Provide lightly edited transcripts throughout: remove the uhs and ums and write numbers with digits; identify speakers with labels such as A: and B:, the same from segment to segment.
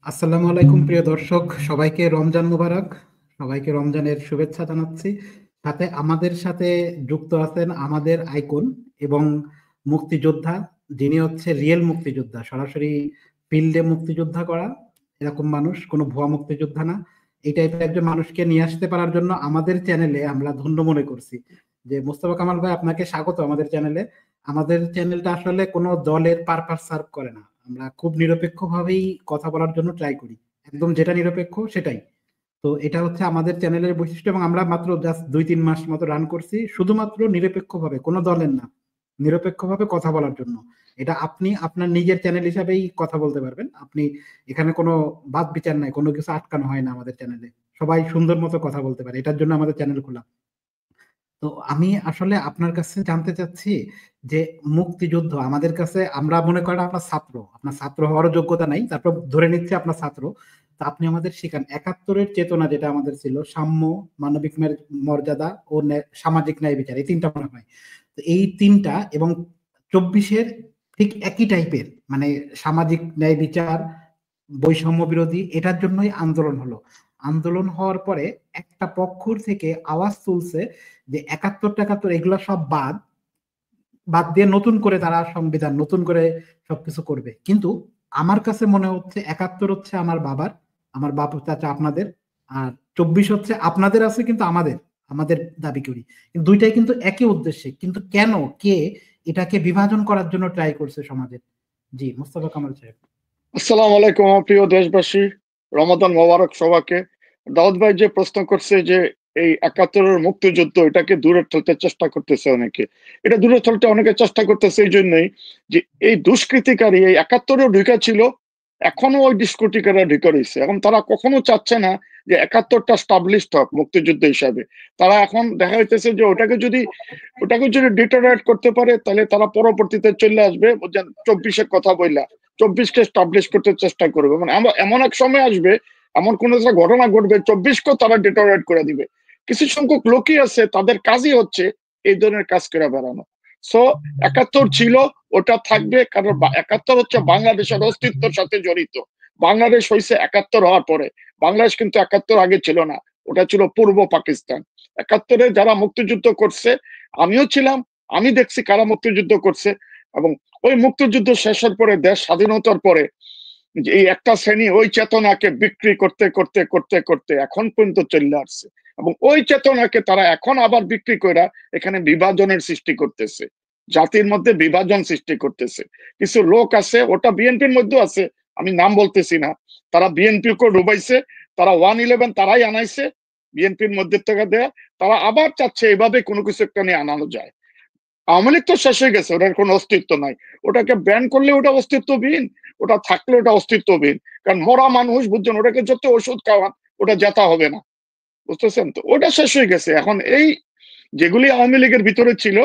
A: আসসালামু আলাইকুম প্রিয় দর্শক, সবাইকে রমজান মুবারক। সবাইকে রমজানের শুভেচ্ছা জানাচ্ছি। সাথে আমাদের সাথে যুক্ত আছেন আমাদের আইকন এবং মুক্তিযোদ্ধা, যিনি হচ্ছে রিয়েল মুক্তিযোদ্ধা, সরাসরি ফিল্ডে মুক্তিযোদ্ধা করা এরকম মানুষ, কোনো ভুয়া মুক্তিযোদ্ধা না। এই টাইপের একজন মানুষকে নিয়ে আসতে পারার জন্য আমাদের চ্যানেলে আমরা ধন্য মনে করছি যে মোস্তফা কামাল ভাই, আপনাকে স্বাগত আমাদের চ্যানেলে। আমাদের চ্যানেলটা আসলে কোনো দলের পারপাস সার্ভ করে না। আমরা খুব নিরপেক্ষভাবেই কথা বলার জন্য ট্রাই করি, একদম যেটা নিরপেক্ষ সেটাই। তো এটা হচ্ছে আমাদের চ্যানেলের বৈশিষ্ট্য, এবং আমরা মাত্র জাস্ট 2-3 মাস মতো রান করছি শুধুমাত্র নিরপেক্ষভাবে, কোনো দলের না, নিরপেক্ষভাবে কথা বলার জন্য। এটা আপনি আপনার নিজের চ্যানেল হিসাবেই কথা বলতে পারবেন। আপনি এখানে কোনো বাদ বিচার নাই, কোনো কিছু আটকানো হয় না আমাদের চ্যানেলে। সবাই সুন্দর মতো কথা বলতে পারে, এটার জন্য আমাদের চ্যানেল খোলা। তো আমি আসলে আপনার কাছে জানতে চাচ্ছি যে মুক্তিযুদ্ধ আমাদের কাছে, আমরা মনে করেন আপনার ছাত্র, আপনার ছাত্র হওয়ারও যোগ্যতা নাই, তারপর ধরে নিচ্ছি আপনার ছাত্র। তা আপনি আমাদের শিখান একাত্তরের চেতনা যেটা আমাদের ছিল, সাম্য, মানবিক মর্যাদা ও সামাজিক ন্যায় বিচার, এই তিনটা মনে হয়। তো এই তিনটা এবং 24-এর ঠিক একই টাইপের, মানে সামাজিক ন্যায় বিচার, বৈষম্য বিরোধী, এটার জন্যই আন্দোলন হলো। আন্দোলন হওয়ার পরে একটা পক্ষ থেকে আওয়াজ তুলছে যে 71-71 এগুলো সব বাদ বাদ দিয়ে নতুন করে তারা সংবিধান, নতুন করে সবকিছু করবে। কিন্তু আমার কাছে মনে হচ্ছে 71 হচ্ছে আমার বাবার, আমার বাপ চাচা আপনাদের, আর 24 হচ্ছে আপনাদের আছে কিন্তু আমাদের, আমাদের দাবি করি। কিন্তু দুইটাই কিন্তু একই উদ্দেশ্যে, কিন্তু কেন, কে এটাকে বিভাজন করার জন্য ট্রাই করছে সমাজের? জি, মোস্তফা কামাল সাহেব।
B: আসসালামু আলাইকুম আমার প্রিয় দেশবাসী। রমাদান মোবারক সবাইকে। দাউদ ভাই যে প্রশ্ন করছে যে এই 71-এর মুক্তিযুদ্ধ, এটাকে দূরে ঠেলতে চেষ্টা করতেছে অনেকে। এটা দূরে ঠেলতে অনেকে চেষ্টা করতেছে এই জন্যই যে এই দুষ্কৃতিকারী এই 71-এও ঢুকা ছিল, এখনো ওই দুষ্কৃতিকারীরা ঢুকে রয়েছে। এখন তারা কখনো চাচ্ছে না যে 71টা স্টাবলিশড হোক মুক্তিযুদ্ধ হিসাবে। তারা এখন দেখা যাইতেছে যে ওটাকে যদি ডিটোরেট করতে পারে, তাহলে তারা পরবর্তীতে চলে আসবে, বুঝছেন, 24-এর কথা বললা 24কে স্টাবলিশ করতে চেষ্টা করবে। মানে এমন এক সময় আসবে, এমন কোন একটা ঘটনা ঘটবে, 24কেও তারা ডিটোরেট করে দিবে। কিছু সংখ্যক লোকই আছে, তাদের কাজই হচ্ছে এই ধরনের কাজ করে বেড়ানো। সো 71 ছিল, ওটা থাকবে, কারণ 71 হচ্ছে বাংলাদেশের অস্তিত্বের সাথে জড়িত। বাংলাদেশ হয়েছে 71 হওয়ার পরে। বাংলাদেশ কিন্তু 71 আগে ছিল না, ওটা ছিল পূর্ব পাকিস্তান। 71-এ যারা মুক্তিযুদ্ধ করছে, আমিও ছিলাম, আমি দেখছি কারা মুক্তিযুদ্ধ করছে। এবং ওই মুক্তিযুদ্ধ শেষের পরে, দেশ স্বাধীনতার পরে, যে এই একটা শ্রেণী ওই চেতনাকে বিক্রি করতে করতে করতে করতে এখন পর্যন্ত চলে আসছে। এবং ওই চেতনাকে তারা এখন আবার বিক্রি করে এখানে বিভাজনের সৃষ্টি করতেছে, জাতির মধ্যে বিভাজন সৃষ্টি করতেছে। কিছু লোক আছে, ওটা বিএনপির মধ্যে আছে, আমি নাম বলতেছি না, তারা বিএনপি কে ডুবাইছে। তারা 111 তারাই আনাইছে বিএনপির মধ্যে থেকে দেয়া। তারা আবার চাচ্ছে এভাবে কোনো কিছু একটা নিয়ে আনানো যায়। আওয়ামী লীগ তো শেষ হয়ে গেছে, ওটার কোনো অস্তিত্ব নাই। ওটাকে ব্যান করলে ওটা অস্তিত্ববিহীন, ওটা থাকলে ওটা অস্তিত্ববিহীন। কারণ মরা মানুষ, বুঝছেন, ওটাকে যত ওষুধ খাওয়ান ওটা জেতা হবে না, বুঝতেছেন তো, ওটা শেষ হয়ে গেছে। এখন এই যেগুলি আওয়ামী লীগের ভিতরে ছিল,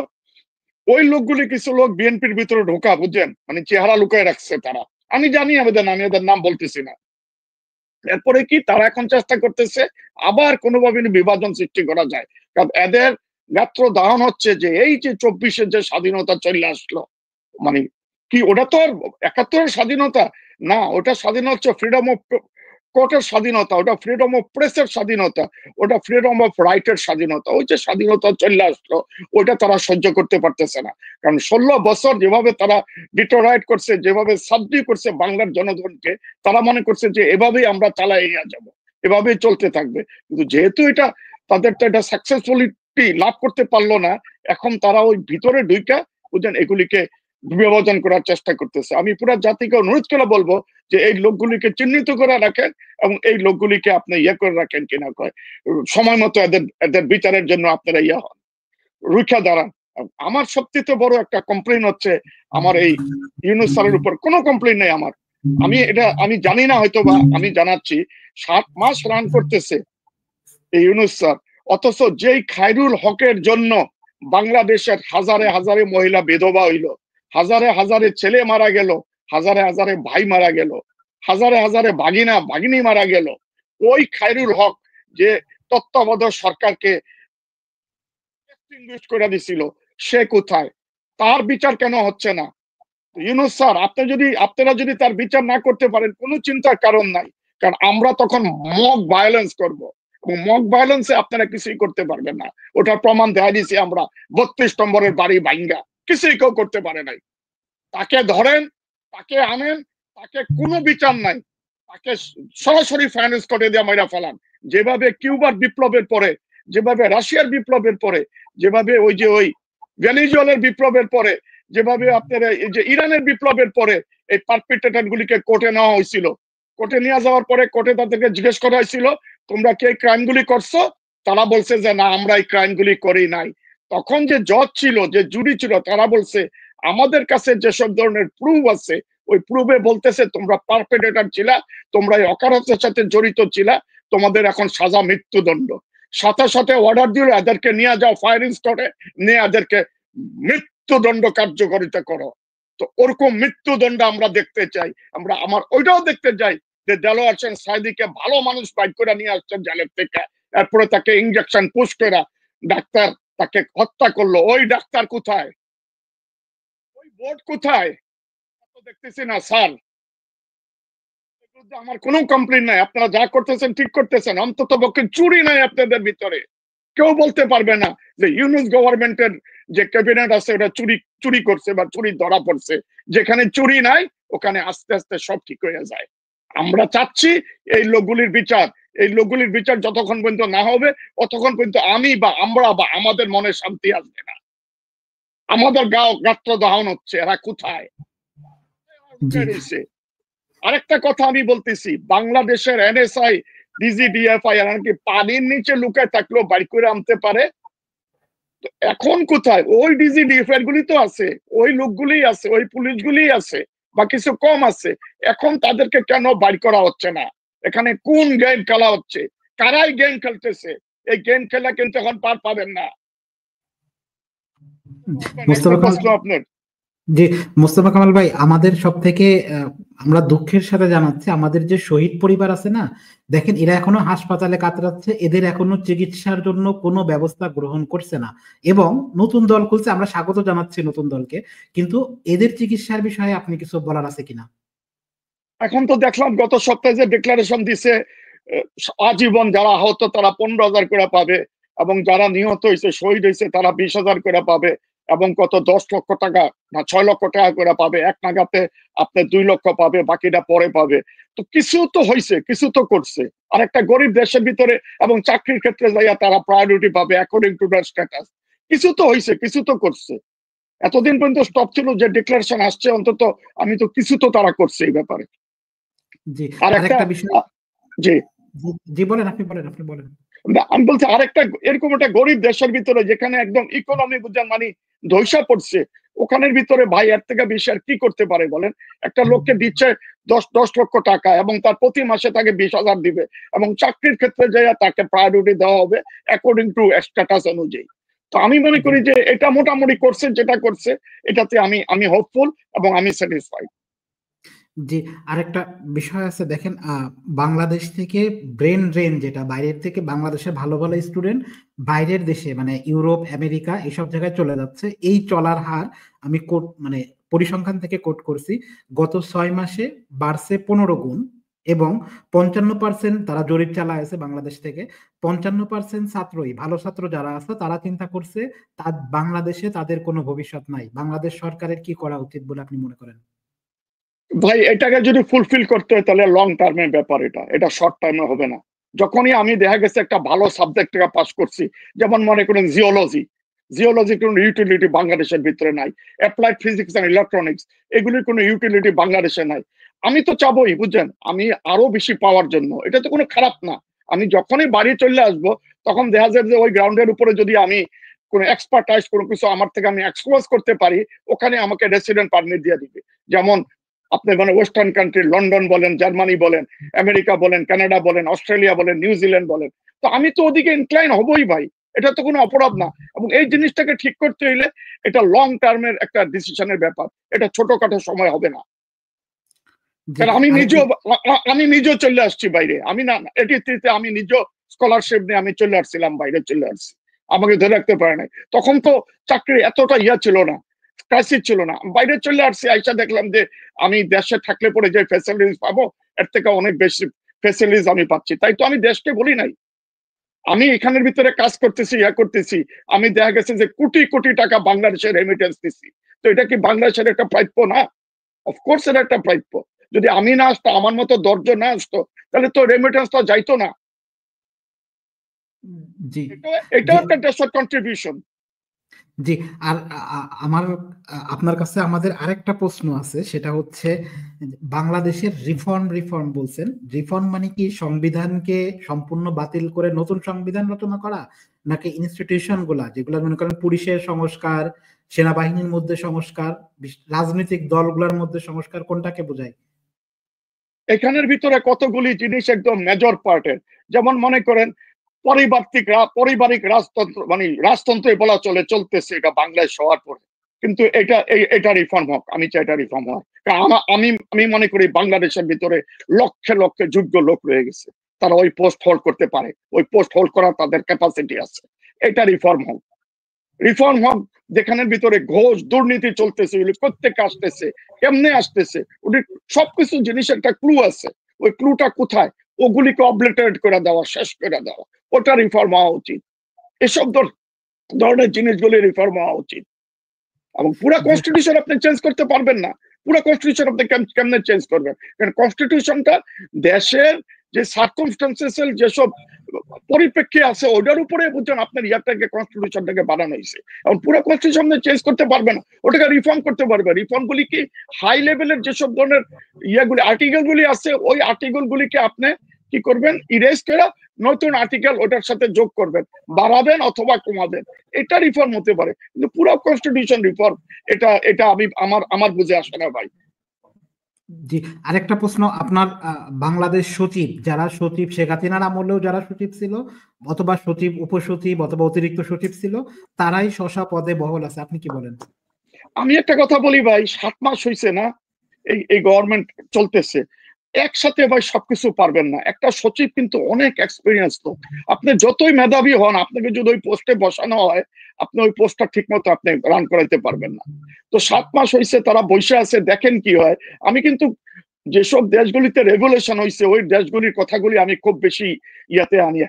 B: ওই লোকগুলি, কিছু লোক বিএনপির ভিতরে ঢোকা, বুঝছেন, মানে চেহারা লুকায় রাখছে তারা। আমি জানি, আমি এদের নাম বলতেছি না। এরপরে কি তারা এখন চেষ্টা করতেছে আবার কোনোভাবে বিভাজন সৃষ্টি করা যায়। কারণ এদের গাত্র দাহন হচ্ছে যে এই যে 24-এর যে স্বাধীনতা চলে আসলো, মানে কি ওটা তো আর 71-এর স্বাধীনতা না। ওটা স্বাধীনতা হচ্ছে ফ্রিডম অফ কোর্টের স্বাধীনতা, ওটা ফ্রিডম অফ প্রেসের স্বাধীনতা, ওটা ফ্রিডম অফ রাইটের স্বাধীনতা। ওই যে স্বাধীনতা চলে আসলো, ওইটা তারা সহ্য করতে পারতেছে না। কারণ 16 বছর যেভাবে তারা ডিটোরাইট করছে, যেভাবে সাবডি করছে বাংলার জনগণকে, তারা মনে করছে যে এভাবেই আমরা চালাইয়া যাব, এভাবেই চলতে থাকবে। কিন্তু যেহেতু এটা তাদের তো এটা সাকসেসফুলিটি লাভ করতে পারলো না, এখন তারা ওই ভিতরে ঢুইকা, বুঝলেন, এগুলিকে বিভাজন করার চেষ্টা করতেছে। আমি পুরো জাতিকে অনুরোধ করে বলবো যে এই লোকগুলিকে চিহ্নিত করে রাখেন, এবং এই লোকগুলিকে আপনি ইয়ে করে রাখেন, কিনা কয়, সময় মতো এদের এদের বিচারের জন্য আপনারা ইয়ে হন, রুখা দাঁড়ান। আমার সবচেয়ে বড় একটা কমপ্লেন হচ্ছে আমার এই ইউনুস স্যারের উপর। কোনো কমপ্লেন নেই আমার, আমি জানি না, হয়তো বা আমি জানাচ্ছি, 7 মাস রান করতেছে এই ইউনুস স্যার। অথচ যেই খায়রুল হকের জন্য বাংলাদেশের হাজারে হাজারে মহিলা বিধবা হইল, হাজারে হাজারে ছেলে মারা গেল, হাজারে হাজারে ভাই মারা গেল, হাজারে হাজারে ভাগিনী মারা গেল, ওই খায়রুল হক যে তত্ত্বাবধায়ক সরকারকে করে দিছিল, সে কোথায়? তার বিচার কেন হচ্ছে না? ইউনূস স্যার, আপনারা যদি তার বিচার না করতে পারেন, কোনো চিন্তার কারণ নাই, কারণ আমরা তখন মক ভায়োলেন্স করব, এবং মক ভায়োলেন্সে আপনারা কিছুই করতে পারবেন না। ওটার প্রমাণ দেয়া দিয়েছি আমরা, 32 নম্বরের বাড়ি ভাঙ্গা, কিছুই কেউ করতে পারে নাই। তাকে ধরেন, তাকে আনেন, তাকে কোনো বিচার নাই, তাকে সরাসরি ফাইন্যান্স করে দিয়ে মাইরা ফেলান। যেভাবে কিউবার বিপ্লবের পরে, যেভাবে রাশিয়ার বিপ্লবের পরে, যেভাবে ওই ভেনেজুয়েলার বিপ্লবের পরে, যেভাবে আপনার এই যে ইরানের বিপ্লবের পরে এই পারপিটেটর গুলিকে কোর্টে নেওয়া হয়েছিল, কোর্টে নিয়ে যাওয়ার পরে কোর্টে তাদেরকে জিজ্ঞেস করা হয়েছিল তোমরা কি এই ক্রাইম গুলি করছো, তারা বলছে যে না, আমরা এই ক্রাইম গুলি করি নাই। তখন যে জজ ছিল, যে জুরি ছিল, তারা বলছে আমাদের কাছে যেসব ধরনের প্রুফ আছে, ওই প্রুফে বলতেছে তোমরা পারপিটেটর ছিলা, তোমরা এই অকারেন্সের সাথে জড়িত ছিলা, তোমাদের এখন সাজা মৃত্যুদণ্ড। সাথে সাথে অর্ডার দিল এদেরকে নিয়ে যাও ফায়ারিং স্কোয়াডে, নিয়ে এদেরকে মৃত্যুদণ্ড কার্যকারিতা করো। তো ওরকম মৃত্যুদণ্ড আমরা দেখতে চাই। আমার ওইটাও দেখতে চাই যে দেলোয়ার হোসেন সাঈদীকে ভালো মানুষ বাইর করে নিয়ে আসছেন জেলের থেকে, এরপরে তাকে ইঞ্জেকশন পুশ করে ডাক্তার তাকে হত্যা করলো। ওই ডাক্তার কোথায়? ওই বোর্ড কোথায়? দেখতেছি না স্যার। আমার কোনো কমপ্লেন নাই, আপনারা যা করতেছেন ঠিক করতেছেন, অন্তত পক্ষে চুরি নাই আপনাদের ভিতরে। কেউ বলতে পারবে না যে ইউনূস গভর্নমেন্টের যে ক্যাবিনেট আছে ওটা চুরি করছে বা চুরি ধরা পড়ছে। যেখানে চুরি নাই ওখানে আস্তে আস্তে সব ঠিক হয়ে যায়। আমরা চাচ্ছি এই লোকগুলির বিচার। এই লোকগুলির বিচার যতক্ষণ পর্যন্ত না হবে, ততক্ষণ পর্যন্ত আমি বা আমরা বা আমাদের মনে শান্তি আসবে না। আমাদের গাত্র দহন হচ্ছে, এরা কোথায়? আরেকটা কথা আমি বলতেছি, বাংলাদেশের এনএসআই, ডিজিডিএফআই এমনকি পানির নিচে লুকায় থাকলেও বাড়ি করে আনতে পারে। এখন কোথায়? ওই ডিজিডিএফআই গুলি তো আছে, ওই লোকগুলি আছে, ওই পুলিশগুলি আছে, বা কিছু কম আছে। এখন তাদেরকে কেন বাড়ি করা হচ্ছে না? এখানে কোন গেম খেলা হচ্ছে? কারাই গেম খেলতেছে? এই গেম খেলা কিন্তু এখন পার পাবেন না। প্রশ্ন আপনার।
A: জি, মোস্তফা কামাল ভাই, আমাদের সব থেকে আমরা দুঃখের সাথে জানাচ্ছি, আমাদের যে শহীদ পরিবার আছে না, দেখেন এরা এখনো হাসপাতালে কাতরাচ্ছে, এদের এখনো চিকিৎসার জন্য কোনো ব্যবস্থা গ্রহণ করছে না। এবং নতুন দল খুলছে, আমরা স্বাগত জানাচ্ছি নতুন দলকে, কিন্তু এদের চিকিৎসার বিষয়ে আপনি কিছু বলার আছে কিনা?
B: এখন তো দেখলাম গত সপ্তাহে যে ডিক্লারেশন দিছে, আজীবন যারা আহত তারা 15,000 করে পাবে, এবং যারা নিহত হয়েছে, শহীদ হয়েছে, তারা 20,000 করে পাবে, এবং কত 10 লক্ষ টাকা না 6 লক্ষ টাকা করে পাবে। এক নাগাতে আপনি 2 লক্ষ পাবে, বাকিটা পরে পাবে। তো কিছু তো হয়েছে, কিছু তো করছে। আর একটা গরিব দেশের ভিতরে এবং চাকরির ক্ষেত্রে যাইয়া তারা প্রায়োরিটি পাবে অ্যাকর্ডিং টু দ্যার স্ট্যাটাস। কিছু তো হয়েছে, কিছু তো করছে। এতদিন পর্যন্ত স্টপ ছিল, যে ডিক্লারেশন আসছে অন্তত আমি তো কিছু তো তারা করছে এই ব্যাপারে।
A: জি,
B: আর একটা
A: বিষয়।
B: জি
A: জি বলেন, আপনি বলেন।
B: আমি বলছি আরেকটা, এরকম একটা গরিব দেশের ভিতরে যেখানে একদম ইকোনমি বুঝান মানে ধৈসা পড়ছে, ওখানের ভিতরে ভাই এর থেকে বেশি আর কি করতে পারে বলেন? একটা লোককে দিচ্ছে 10 লক্ষ টাকা, এবং তার প্রতি মাসে তাকে 20,000 দিবে, এবং চাকরির ক্ষেত্রে যাইয়া তাকে প্রায়োরিটি দেওয়া হবে অ্যাকর্ডিং টু স্ট্যাটাস অনুযায়ী। তো আমি মনে করি যে এটা মোটামুটি করছে, যেটা করছে এটাতে আমি হোপফুল এবং আমি স্যাটিসফাইড।
A: জি, আরেকটা বিষয় আছে, দেখেন বাংলাদেশ থেকে ব্রেন ড্রেন, যেটা বাইরের থেকে বাংলাদেশের ভালো ভালো স্টুডেন্ট বাইরের দেশে মানে ইউরোপ, আমেরিকা এসব জায়গায় চলে যাচ্ছে। এই চলার হার আমি মানে পরিসংখ্যান থেকে কোট করছি, গত 6 মাসে বাড়ছে 15 গুণ। এবং 55% তারা জরিপ চালায় আছে বাংলাদেশ থেকে, 55% ছাত্রই, ভালো ছাত্র যারা আছে তারা চিন্তা করছে বাংলাদেশে তাদের কোনো ভবিষ্যৎ নাই। বাংলাদেশ সরকারের কি করা উচিত বলে আপনি মনে করেন?
B: ভাই এটাকে যদি ফুলফিল করতে হয় তাহলে লং টার্মের ব্যাপার, এটা শর্ট টার্মে হবে না। যখনই আমি দেখা গেছে একটা ভালো সাবজেক্ট থেকে পাস করছি, যেমন মনে করেন জিওলজি কোনো ইউটিলিটি বাংলাদেশের ভিতরে নাই, অ্যাপ্লাইড ফিজিক্স এন্ড ইলেকট্রনিক্স এগুলির কোনো ইউটিলিটি বাংলাদেশে নাই। আমি তো চাবোই বুঝছেন, আমি আরো বেশি পাওয়ার জন্য, এটা তো কোনো খারাপ না। আমি যখনই বাড়ি চলে আসবো তখন দেখা যাবে যে ওই গ্রাউন্ডের উপরে যদি আমি কোনো এক্সপার্টাইজ কোনো কিছু আমার থেকে আমি এক্সপোজ করতে পারি, ওখানে আমাকে রেসিডেন্ট পারমিট দিয়ে দিবে। যেমন আপনি মানে ওয়েস্টার্ন কান্ট্রি, লন্ডন বলেন, জার্মানি বলেন, আমেরিকা বলেন, কানাডা বলেন, অস্ট্রেলিয়া বলেন, নিউজিল্যান্ড বলেন, তো আমি তো ওদিকে ইনক্লাইন হবই ভাই। এটা তো কোনো অপরাধ না। এবং এই জিনিসটাকে ঠিক করতে হইলে এটা লং টার্মের একটা ডিসিশনের ব্যাপার, এটা ছোটখাটো সময় হবে না। কারণ আমি নিজেও চলে আসছি বাইরে, আমি না এটিতে আমি নিজেও স্কলারশিপ নিয়ে আমি চলে আসছিলাম, বাইরে চলে আসছি, আমাকে ধরে রাখতে পারে নাই। তখন তো চাকরি এতটা ছিল না, ক্রাইসিস ছিল না, বাইরে চলে আসছি, আইসা দেখলাম যে আমি দেশে থাকলে পরে যে ফ্যাসিলিটিস পাবো এর থেকে অনেক বেশি ফ্যাসিলিটিস আমি পাচ্ছি, তাই তো আমি দেশকে বলি নাই। আমি এখানের ভিতরে কাজ করতেছি, করতেছি, আমি দেখা গেছে যে কোটি কোটি টাকা বাংলাদেশের রেমিটেন্স দিচ্ছি, তো এটা কি বাংলাদেশের একটা প্রাপ্য না? অফকোর্স এটা একটা প্রাপ্য। যদি আমি না আসতো, আমার মতো দর্জন না আসতো, তাহলে তো রেমিটেন্সটা যাইতো না।
A: জি
B: এটাও একটা দেশের কন্ট্রিবিউশন।
A: জি। আর আমার আপনার কাছে আমাদের আরেকটা প্রশ্ন আছে, সেটা হচ্ছে বাংলাদেশের রিফর্ম বলছেন, রিফর্ম মানে কি সংবিধানকে সম্পূর্ণ বাতিল করে নতুন সংবিধান রচনা করা, নাকি ইনস্টিটিউশন গুলা যেগুলো মনে করেন পুলিশের সংস্কার, সেনাবাহিনীর মধ্যে সংস্কার, রাজনৈতিক দলগুলোর মধ্যে সংস্কার, কোনটাকে বোঝায়?
B: এখানের ভিতরে কতগুলি জিনিস একদম মেজর পার্টের, যেমন মনে করেন পারিবারিক রাজতন্ত্র, মানে রাজতন্ত্র বলা চলে, চলতেছে এটা বাংলাদেশ হওয়ার পরে, কিন্তু এটা রিফর্ম হোক, আমি চাই এটা রিফর্ম হয়। আমি মনে করি বাংলাদেশের ভিতরে লক্ষে লক্ষে যোগ্য লোক রয়ে গেছে, তারা ওই পোস্ট হোল্ড করতে পারে, ওই পোস্ট হোল্ড করার তাদের ক্যাপাসিটি আছে, এটা রিফর্ম হোক। রিফর্ম হোক যেখানের ভিতরে ঘোষ দুর্নীতি চলতেছে, প্রত্যেকে আসতেছে, কেমনে আসতেছে, ওদের সবকিছু জিনিসের একটা ক্লু আছে, ওই ক্লুটা কোথায়, ওগুলিকে অবলিটারেট করে দেওয়া, শেষ করে দেওয়া, ওটা রিফর্ম হওয়া উচিত। এসব ধরনের জিনিসগুলি রিফর্ম হওয়া উচিত। এবং পুরো কনস্টিটিউশন আপনি চেঞ্জ করতে পারবেন না, পুরো কনস্টিটিউশন আপনি কেমনে চেঞ্জ করবেন? কারণ কনস্টিটিউশনটা দেশের যে সার্কামস্টেন্সেস, যেসব পরিপ্রেক্ষি আছে ওটার উপরে বুঝছেন আপনার ইয়ারটাকে, কনস্টিটিউশনটাকে বানানো হয়েছে। এবং পুরো কনস্টিটিউশন চেঞ্জ করতে পারবে না, ওটাকে রিফর্ম করতে পারবে। রিফর্ম গুলি কি হাই লেভেলের যেসব ধরনের ইয়াগুলি আর্টিকেল গুলি আছে, ওই আর্টিকেল গুলিকে আপনি কি করবেন, ইরেজ করে নতুন আর্টিকেল ওটার সাথে যোগ করবেন, বাড়াবেন অথবা কমাবেন, এটা রিফর্ম হতে পারে। কিন্তু পুরো কনস্টিটিউশন রিফর্ম, এটা আমি আমার বুঝে আসে না ভাই।
A: জি। আরেকটা প্রশ্ন, আপনার বাংলাদেশ সচিব, যারা সচিব শেখ হাসিনার আমলেও যারা সচিব ছিল, অথবা সচিব, উপসচিব অথবা অতিরিক্ত সচিব ছিল, তারাই শশা পদে বহাল আছে, আপনি কি বলেন?
B: আমি একটা কথা বলি ভাই, 7 মাস হয়েছে না এই গভর্নমেন্ট চলতেছে, একসাথে ভাই সবকিছু পারবেন না। একটা সচিব কিন্তু অনেক এক্সপিরিয়েন্স লোক, আপনি যতই মেধাবী হন, আপনাকে যদি ওই পোস্টে বসানো হয়, আপনি ওই পোস্টটা ঠিক মতো আপনি রান করাইতে পারবেন না। তো 7 মাস হয়েছে তারা বসে আছে, দেখেন কি হয়। আমি কিন্তু যেসব দেশগুলিতে রেগুলেশন হয়েছে ওই দেশগুলির কথাগুলি আমি খুব বেশি ইয়াতে আনি,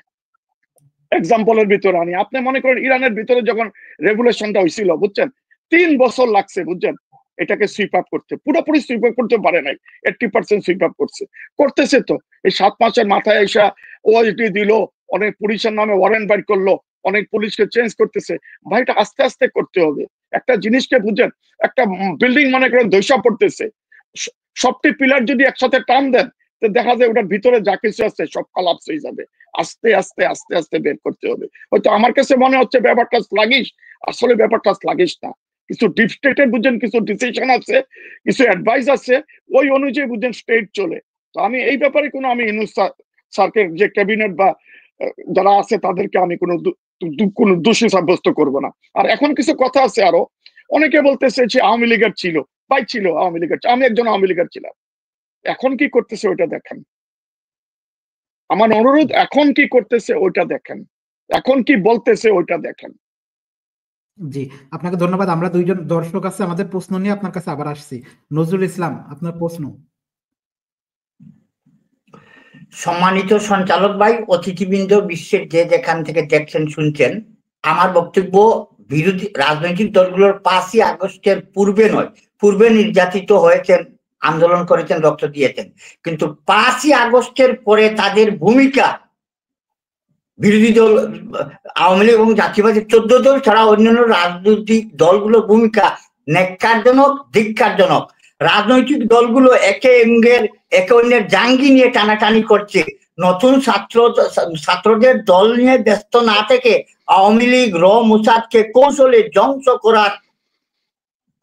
B: এক্সাম্পলের ভিতরে আনি। আপনি মনে করেন ইরানের ভিতরে যখন রেগুলেশনটা হয়েছিল, বুঝছেন, 3 বছর লাগছে, বুঝছেন, এটাকে সুইপ আপ করতে, পুরোপুরি সুইপ আপ করতে পারে নাই, 80% সুইপ আপ করতেছে। তো এই 7 মাসের মাথায় এসে ওআইটি দিল, অনেক পুলিশের নামে ওয়ারেন্ট বাইর করলো, অনেক পুলিশকে চেঞ্জ করতেছে। ভাই এটা আস্তে আস্তে করতে হবে। একটা জিনিসকে বুঝছেন, একটা বিল্ডিং মনে করেন ধসা পড়তেছে, সবটি পিলার যদি একসাথে টান দেন, তো দেখা যায় ওটার ভিতরে যা কিছু আছে সব কলাপস হয়ে যাবে। আস্তে আস্তে আস্তে আস্তে বের করতে হবে। হয়তো আমার কাছে মনে হচ্ছে ব্যাপারটা স্লাগিশ, আসলে ব্যাপারটা স্লাগিশ না। কিছু ডিপ স্টেটের বুঝছেন কিছু ডিসিশন আছে, কিছু অ্যাডভাইস আছে, ওই অনুযায়ী বুঝছেন স্টেট চলে। তো আমি এই ব্যাপারে কোনো, আমি ইউনূস স্যারকে যে ক্যাবিনেট বা যারা আছে তাদেরকে আমি কোনো দোষী সাব্যস্ত করব না। আর এখন কিছু কথা আছে আরো, অনেকে বলতেছে যে আওয়ামী লীগের ছিল, ভাই ছিল আওয়ামী লীগের, আমি একজন আওয়ামী লীগের ছিলাম, এখন কি করতেছে ওইটা দেখেন। আমার অনুরোধ, এখন কি করতেছে ওইটা দেখেন, এখন কি বলতেছে ওইটা দেখেন।
A: জি, আপনাকে ধন্যবাদ। আমরা দুইজন দর্শক আছে আমাদের, প্রশ্ন নিয়ে আপনার কাছে আবার আসছি। নজরুল ইসলাম, আপনার প্রশ্ন।
C: সম্মানিত সঞ্চালক ভাই, অতিথিবৃন্দ, বিশ্বের যে যেখান থেকে দেখছেন শুনছেন, আমার বক্তব্য বিরোধী রাজনৈতিক দলগুলোর 5ই আগস্টের পূর্বে নয়, পূর্বে নির্যাতিত হয়েছেন, আন্দোলন করেছেন, রক্ত দিয়েছেন, কিন্তু 5ই আগস্টের পরে তাদের ভূমিকা, বিরোধী দল আওয়ামী লীগ এবং জাতীয়বাদী 14 দল ছাড়া অন্যান্য রাজনৈতিক দলগুলোর ভূমিকা ন্যাক্কারজনক, ধিক্কারজনক। রাজনৈতিক দলগুলো একে অন্যের জাঙ্গি নিয়ে টানাটানি করছে। নতুন ছাত্রদের দল নিয়ে ব্যস্ত না থেকে আওয়ামী লীগ মোসাদকে কৌশলে ধ্বংস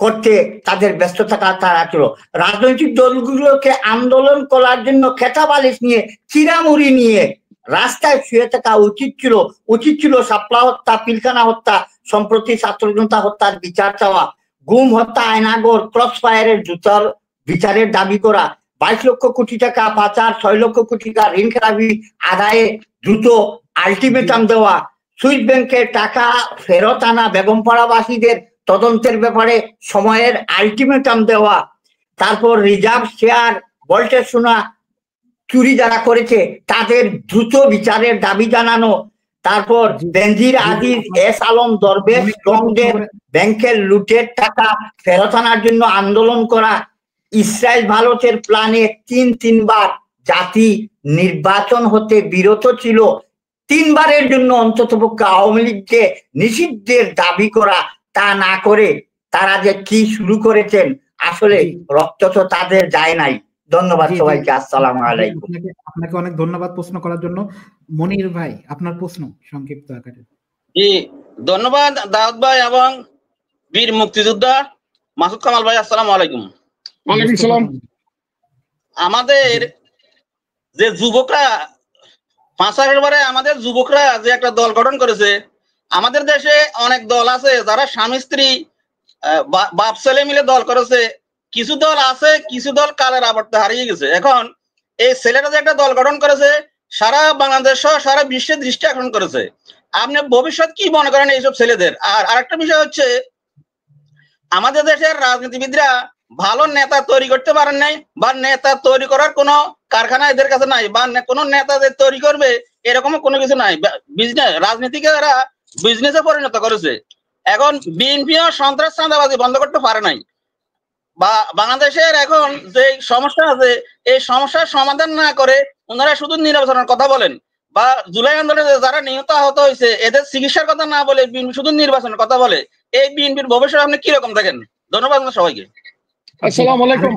C: করতে তাদের ব্যস্ত থাকা তারা ছিল। রাজনৈতিক দলগুলোকে আন্দোলন করার জন্য খেতা বালিশ নিয়ে, চিরামুড়ি নিয়ে রাস্তায় শুয়ে থাকা উচিত ছিল শাপলা হত্যা, পিলখানা হত্যা, সম্প্রতি ছাত্র জনতা হত্যার বিচার চাওয়া, গুম হত্যা, আয়নাগর, ক্রস ফায়ারের জুতার বিচারের দাবি করা, 22 লক্ষ কোটি টাকা পাচার, 6 লক্ষ কোটি টাকা ঋণ খেলাপি আদায়ে দ্রুত আলটিমেটাম দেওয়া, সুইস ব্যাংকের টাকা ফেরত আনা, বেগমপাড়াবাসীদের তদন্তের ব্যাপারে সময়ের আলটিমেটাম দেওয়া, তারপর রিজার্ভ শেয়ার ভল্টের সোনা চুরি যারা করেছে তাদের দ্রুত বিচারের দাবি জানানো, তারপর বেনজির আজিজ, এস আলম, দরবেশ স্ট্রংদের ব্যাংকের লুটের টাকা ফেরত আনার জন্য আন্দোলন করা, ইসরায়েল ভারতের প্ল্যানে তিনবার জাতি নির্বাচন হতে বিরত ছিল, 3 বারের জন্য অন্ততপক্ষে আওয়ামী লীগকে নিষিদ্ধের দাবি করা, তা না করে তারা যে কি শুরু করেছেন, আসলে রক্ত তো তাদের যায় নাই। ধন্যবাদ সবাইকে, আসসালামু আলাইকুম।
A: আপনাকে অনেক ধন্যবাদ প্রশ্ন করার জন্য। মনির ভাই, আপনার প্রশ্ন সংক্ষিপ্ত আকারে।
D: জি, ধন্যবাদ দাউদ ভাই এবং বীর মুক্তিযোদ্ধা মাসুদ কামাল ভাই, আসসালামু আলাইকুম।
B: ওয়ালাইকুম সালাম।
D: আমাদের যে যুবকরা 5 সালের পরে আমাদের যুবকরা যে একটা দল গঠন করেছে, আমাদের দেশে অনেক দল আছে যারা স্বামী স্ত্রী বাপ ছেলে মিলে দল করেছে, কিছু দল আছে, কিছু দল কালের আবর্তে হারিয়ে গেছে। এখন এই ছেলেরা যে একটা দল গঠন করেছে, সারা বাংলাদেশ সহ সারা বিশ্বের দৃষ্টি আকর্ষণ করেছে। আপনি ভবিষ্যৎ কি মনে করেন এইসব ছেলেদের? আর আরেকটা বিষয় হচ্ছে, আমাদের দেশের রাজনীতিবিদরা ভালো নেতা তৈরি করতে পারেন নাই, বা নেতা তৈরি করার কোনো কারখানা এদের কাছে নাই, বা কোনো নেতাদের তৈরি করবে এরকম কোনো কিছু নাই। বিজনেস রাজনীতিকে এরা বিজনেসে পরিণত করেছে। এখন বিএনপিও সন্ত্রাস চাঁদাবাজি বন্ধ করতে পারে নাই। বা বাংলাদেশের এখন যে সমস্যা আছে, এই সমস্যার সমাধান না করে ওনারা শুধু নির্বাচনের কথা বলেন, বা জুলাই আন্দোলনে যারা নিহত আহত হয়েছে এদের চিকিৎসার কথা না বলে বিএনপি শুধু নির্বাচনের কথা বলে। এই বিএনপির ভবিষ্যৎ আপনি কিরকম দেখেন? ধন্যবাদ সবাইকে।
B: আসসালামু আলাইকুম।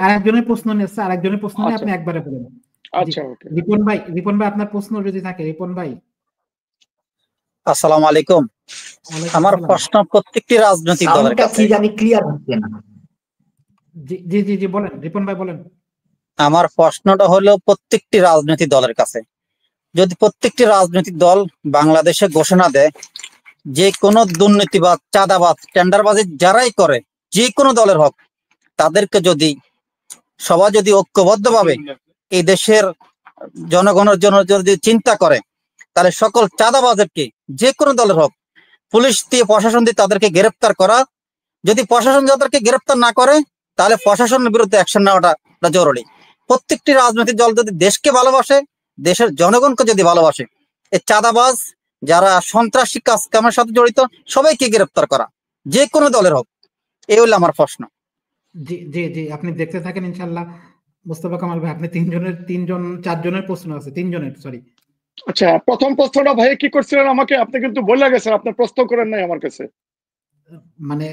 A: আরেকজনের প্রশ্ন নিচ্ছে, আরেকজনের প্রশ্ন নিয়ে আপনি একবারে বলেন।
B: আচ্ছা, ওকে।
A: রিপন ভাই, আপনার প্রশ্ন যদি থাকে। রিপন ভাই,
E: আসসালামু আলাইকুম। আমার প্রশ্ন প্রত্যেকটি রাজনৈতিক দলের কাছে।
C: ক্লিয়ার হচ্ছে না।
A: জি জি জি বলেন রিপন ভাই, বলেন।
E: আমার প্রশ্নটা হলো প্রত্যেকটি রাজনৈতিক দলের কাছে, যদি প্রত্যেকটি রাজনৈতিক দল বাংলাদেশে ঘোষণা দেয় যে কোনো দুর্নীতিবাদ, চাঁদাবাদ, টেন্ডারবাজি যারাই করে, যে কোনো দলের হোক, তাদেরকে যদি সবাই যদি ঐক্যবদ্ধভাবে এই দেশের জনগণের জন্য যদি চিন্তা করে, তাহলে সকল চাঁদাবাজেরকে, যে কোনো দলের হোক, পুলিশ দিয়ে প্রশাসন দিয়ে তাদেরকে গ্রেপ্তার করা, যদি প্রশাসন তাদেরকে গ্রেপ্তার না করে তাহলে প্রশাসনের বিরুদ্ধে অ্যাকশন নেওয়াটা জরুরি। প্রত্যেকটি রাজনৈতিক দল যদি দেশকে ভালোবাসে, দেশের জনগণকে যদি ভালোবাসে, এই চাঁদাবাজ যারা সন্ত্রাসী কামের সাথে জড়িত সবাইকে গ্রেপ্তার করা, যে কোনো দলের হোক, এই হলো আমার প্রশ্ন।
A: জি জি জি, আপনি দেখতে থাকেন ইনশাল্লাহ। মোস্তফা কামাল ভাই, আপনি 4জনের প্রশ্ন আছে, 3জনের, সরি।
B: আচ্ছা, প্রথম প্রশ্নটা ভাই কি করছিলেন আমাকে? আপনি কিন্তু বলে গেছেন, আপনি প্রশ্ন করেন নাই আমার কাছে।
A: মানে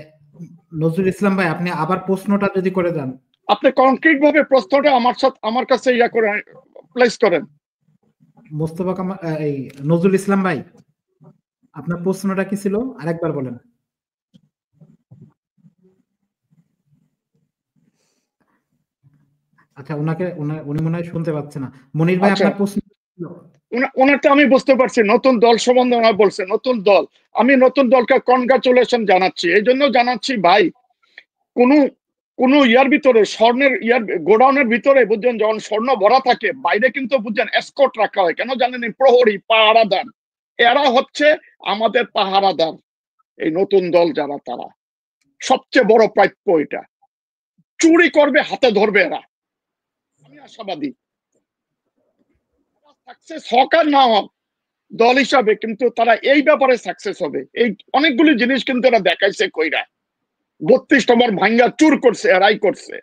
A: নজরুল ইসলাম ভাই, আপনি আবার প্রশ্নটা যদি করে দেন।
B: আপনি কনক্রিট ভাবে প্রশ্নটা আমার কাছে করে প্লেস করেন।
A: মোস্তফা কামাল, এই নজরুল ইসলাম ভাই, আপনার প্রশ্নটা কি ছিল আরেকবার বলেন। আচ্ছা, উনি মনে হয় শুনতে পাচ্ছে না। মনির ভাই, আপনার প্রশ্ন।
B: ওনারটা আমি বুঝতে পারছি, নতুন দল সম্বন্ধে ওনার বলছে নতুন দল। আমি নতুন দলকে কনগ্রাচুলেশন জানাচ্ছি। এই জন্য জানাচ্ছি ভাই, কোন ইয়ার ভিতরে স্বর্ণের গোডাউনের ভিতরে বুঝছেন, যখন স্বর্ণ ভরা থাকে বাইরে কিন্তু বুঝছেন এসকর্ট রাখা হয়। কেন জানেন? প্রহরী, পাহারাদার। এরা হচ্ছে আমাদের পাহারাদার। এই নতুন দল যারা, তারা সবচেয়ে বড় প্রাপ্য। এটা চুরি করবে, হাতে ধরবে এরা। আমি আশাবাদী সাকসেস হোক আর না হোক দল হিসাবে, কিন্তু তারা এই ব্যাপারে সাকসেস হবে। এই অনেকগুলি জিনিস কিন্তু এরা দেখাইছে কইরা। 32 নম্বর ভাঙ্গা চুর করছে, এরাই করছে।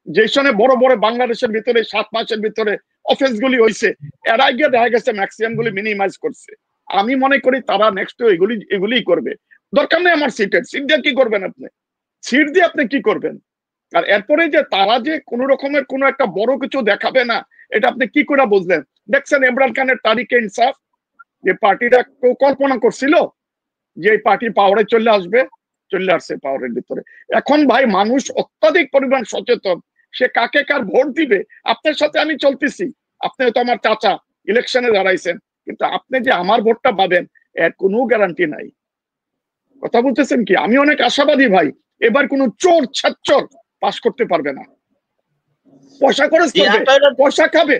B: যে সনে বড় বড় বাংলাদেশের ভিতরে 7 মাসের ভিতরে অফেন্স গুলি হয়েছে, এরাই গিয়ে দেখা গেছে ম্যাক্সিমাম গুলি মিনিমাইজ করছে। আমি মনে করি তারা নেক্সট এগুলি করবে। দরকার নেই আমার সিট দিয়ে কি করবেন আপনি? সিট দিয়ে আপনি কি করবেন? আর এরপরে যে তারা যে কোন রকমের কোন একটা বড় কিছু দেখাবে না, এটা আপনি কি করে বুঝলেন? দেখছেন ইমরান খানের তারিকে ইনসাফ, যে পার্টিটা কেউ কল্পনা করছিল যে এই পার্টি পাওয়ারে চলে আসবে, চলে আসছে পাওয়ারের ভিতরে। এখন ভাই মানুষ অত্যাধিক পরিমাণ সচেতন, সে কাকে কার ভোট দিবে। আপনার সাথে আমি চলতেছি, আপনি তো আমার চাচা, ইলেকশনে দাঁড়াইছেন, কিন্তু আপনি যে আমার ভোটটা পাবেন এর কোনো গ্যারান্টি নাই। কথা বলতেছেন কি? আমি অনেক আশাবাদী ভাই, এবার কোন চোর ছাচ্চর পাস করতে পারবে না। পয়সা খরচ করবে, পয়সা খাবে।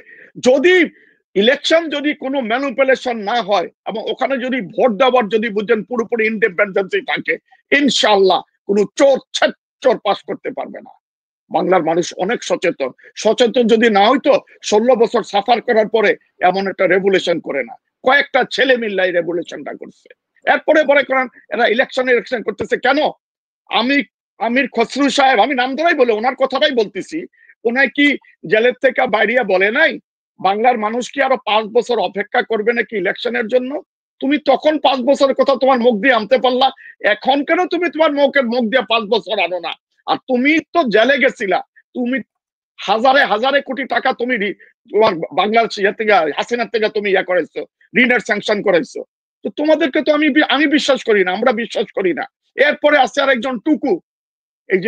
B: যদি ইলেকশন যদি কোনো ম্যানিপুলেশন না হয় এবং ওখানে যদি ভোট দেওয়ার যদি বুঝছেন পুরোপুরি ইন্ডিপেন্ডেন্সি থাকে, ইনশাআল্লাহ কোনো চোর পাস করতে পারবে না। বাংলার মানুষ অনেক সচেতন। সচেতন যদি না হইতো 16 বছর সাফার করার পরে এমন একটা রেভুলেশন করে না, কয়েকটা ছেলে মিল্লাই রেভুলেশনটা করছে। এরপরে পরে করেন এরা ইলেকশন করতেছে কেন? আমির খসরু সাহেব, আমি নাম ধরাই বলে ওনার কথাটাই বলতেছি, ওনায় কি জেলের থেকে বাইরিয়া বলে নাই বাংলার মানুষ কি আরো 5 বছর অপেক্ষা করবে নাকি ইলেকশনের জন্য? তুমি তখন 5 বছরের কথা তোমার মুখ দিয়ে আনতে পারলা, এখন কেন তুমি তোমার মুখ দিয়ে 5 বছর আনো না? আর তুমি তো জেলে গেছিলা, তুমি হাজারে কোটি টাকা তুমি তোমার বাংলাদেশ থেকে হাসিনার থেকে তুমি করেছো, ঋণের স্যাংশন করেছো। তো তোমাদেরকে তো আমি বিশ্বাস করি না, আমরা বিশ্বাস করি না। এরপরে আছে আর একজন টুকু, এই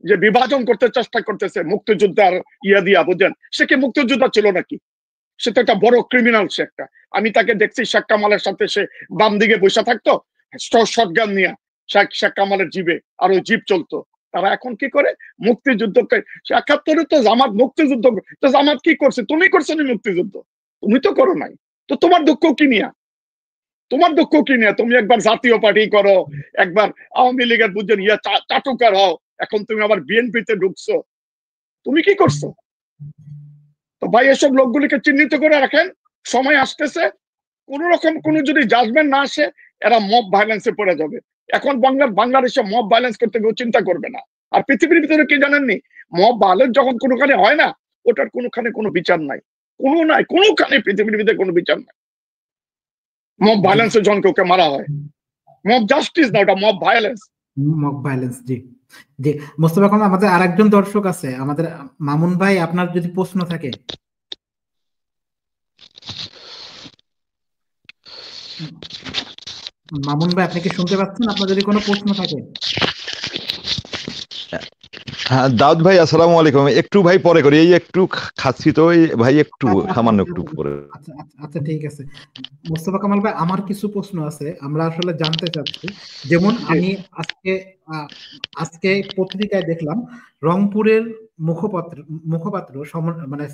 B: যে বিভাজন করতে চেষ্টা করতেছে মুক্তিযোদ্ধার দিয়া, বুঝছেন? সে কি মুক্তিযোদ্ধা ছিল নাকি? সে তো একটা বড় ক্রিমিনাল। সে একটা, আমি তাকে দেখছি শেখ কামালের সাথে সে বাম দিকে বসে থাকতো শটগান নিয়ে, শেখ কামালের জিবে, আর ওই জিপ চলতো। তারা এখন কি করে? মুক্তিযুদ্ধকে ৭১ তো জামাত মুক্তিযুদ্ধ, তো জামাত কি করছে? তুমি করছো নি মুক্তিযুদ্ধ? তুমি তো করো নাই। তো তোমার দুঃখ কি নিয়া? তুমি একবার জাতীয় পার্টি করো, একবার আওয়ামী লীগের বুঝছেন চাটুকার হও, এখন তুমি আবার বিএনপিতে ঢুকছো। তুমি কি করছো? তো ভাই এসব লোকগুলিকে চিহ্নিত করে রাখেন, সময় আসতেছে কোন রকম কোনো যদি জাজমেন্ট না আসে এরা মব ভায়োলেন্সে পড়ে যাবে। এখন বাংলাদেশে মব ভায়োলেন্স করতে কেউ চিন্তা করবে না। আর পৃথিবীর ভিতরে কি জানেননি, মব ভায়োলেন্স যখন কোনোখানে হয় না, ওটার কোনোখানে কোনো বিচার নাই, কোনোখানে পৃথিবীর ভিতরে কোনো বিচার নাই। মব ভায়োলেন্সে যখন কাউকে মারা হয়, মব জাস্টিস না, ওটা মব ভায়োলেন্স।
A: জি জি, মোস্তফা কামাল, আমাদের আরেকজন দর্শক আছে, আমাদের মামুন ভাই, আপনার যদি প্রশ্ন থাকে। মামুন ভাই, আপনি কি শুনতে পাচ্ছেন? আপনার যদি কোনো প্রশ্ন থাকে।
F: হ্যাঁ দাউদ ভাই, আসসালামু আলাইকুম। একটু ভাই পরে করি, এই একটু খাচ্ছি তো ভাই, একটু সামান্য একটু পরে।
A: আচ্ছা ঠিক আছে। মোস্তফা কামাল ভাই, আমার কিছু প্রশ্ন আছে, আমরা আসলে জানতে চাচ্ছি। যেমন আমি আজকে পত্রিকায় দেখলাম রংপুরের মুখপাত্র মানে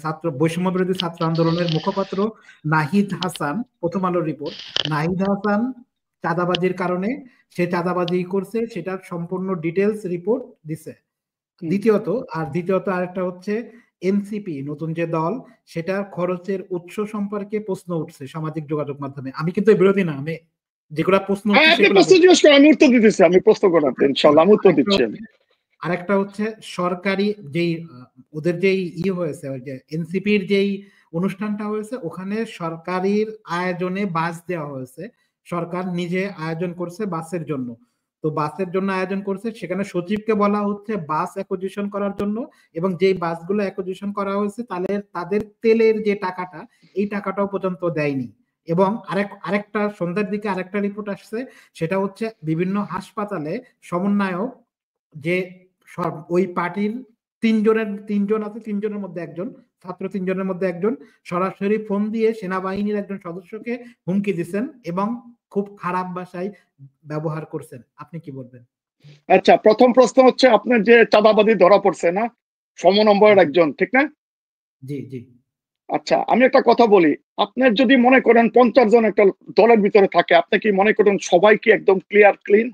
A: বৈষম্য বিরোধী ছাত্র আন্দোলনের মুখপাত্র নাহিদ হাসান, প্রথম আলোর রিপোর্ট, নাহিদ হাসান চাঁদাবাজির কারণে সে চাঁদাবাজি করছে সেটার সম্পূর্ণ ডিটেলস রিপোর্ট দিছে। দ্বিতীয়ত আরেকটা হচ্ছে এনসিপি নতুন যে দল, সেটা খরচের উৎস সম্পর্কে প্রশ্ন উঠছে সামাজিক যোগাযোগ মাধ্যমে। আমি কিন্তু বিরোধী না, আমি যেগুলা প্রশ্ন আরেকটা হচ্ছে সরকারি যেই ওদের যেই হয়েছে, ওই যে এনসিপির যেই অনুষ্ঠানটা হয়েছে, ওখানে সরকারির আয়োজনে বাস দেওয়া হয়েছে, সরকার নিজে আয়োজন করছে বাসের জন্য। তো বাসের জন্য আয়োজন করছে, সেখানে সচিবকে বলা হচ্ছে বাস অ্যাকুইজিশন করার জন্য, এবং যেই বাসগুলো অ্যাকুইজিশন করা হয়েছে তাদের তেলের যে টাকাটা, এই টাকাটাও পর্যন্ত দেয়নি। এবং আরেকটা সন্ধ্যার দিকে আরেকটা রিপোর্ট আসছে, সেটা হচ্ছে বিভিন্ন হাসপাতালে সমন্বয়ক যে ওই পার্টির তিনজনের মধ্যে একজন ছাত্র, তিনজনের মধ্যে একজন সরাসরি ফোন দিয়ে সেনাবাহিনীর একজন সদস্যকে হুমকি দিচ্ছেন এবং খুব খারাপ ভাষায় ব্যবহার করছেন। আপনি কি বলবেন?
B: আচ্ছা, প্রথম প্রশ্ন হচ্ছে আপনার যে চাঁদাবাজি ধরা পড়ছে না, সমনম্বরের একজন, ঠিক না?
A: জি জি।
B: আচ্ছা, আমি একটা কথা বলি, আপনার যদি মনে করেন 50 জন একটা দলের ভিতরে থাকে, আপনি কি মনে করেন সবাই কি একদম ক্লিন?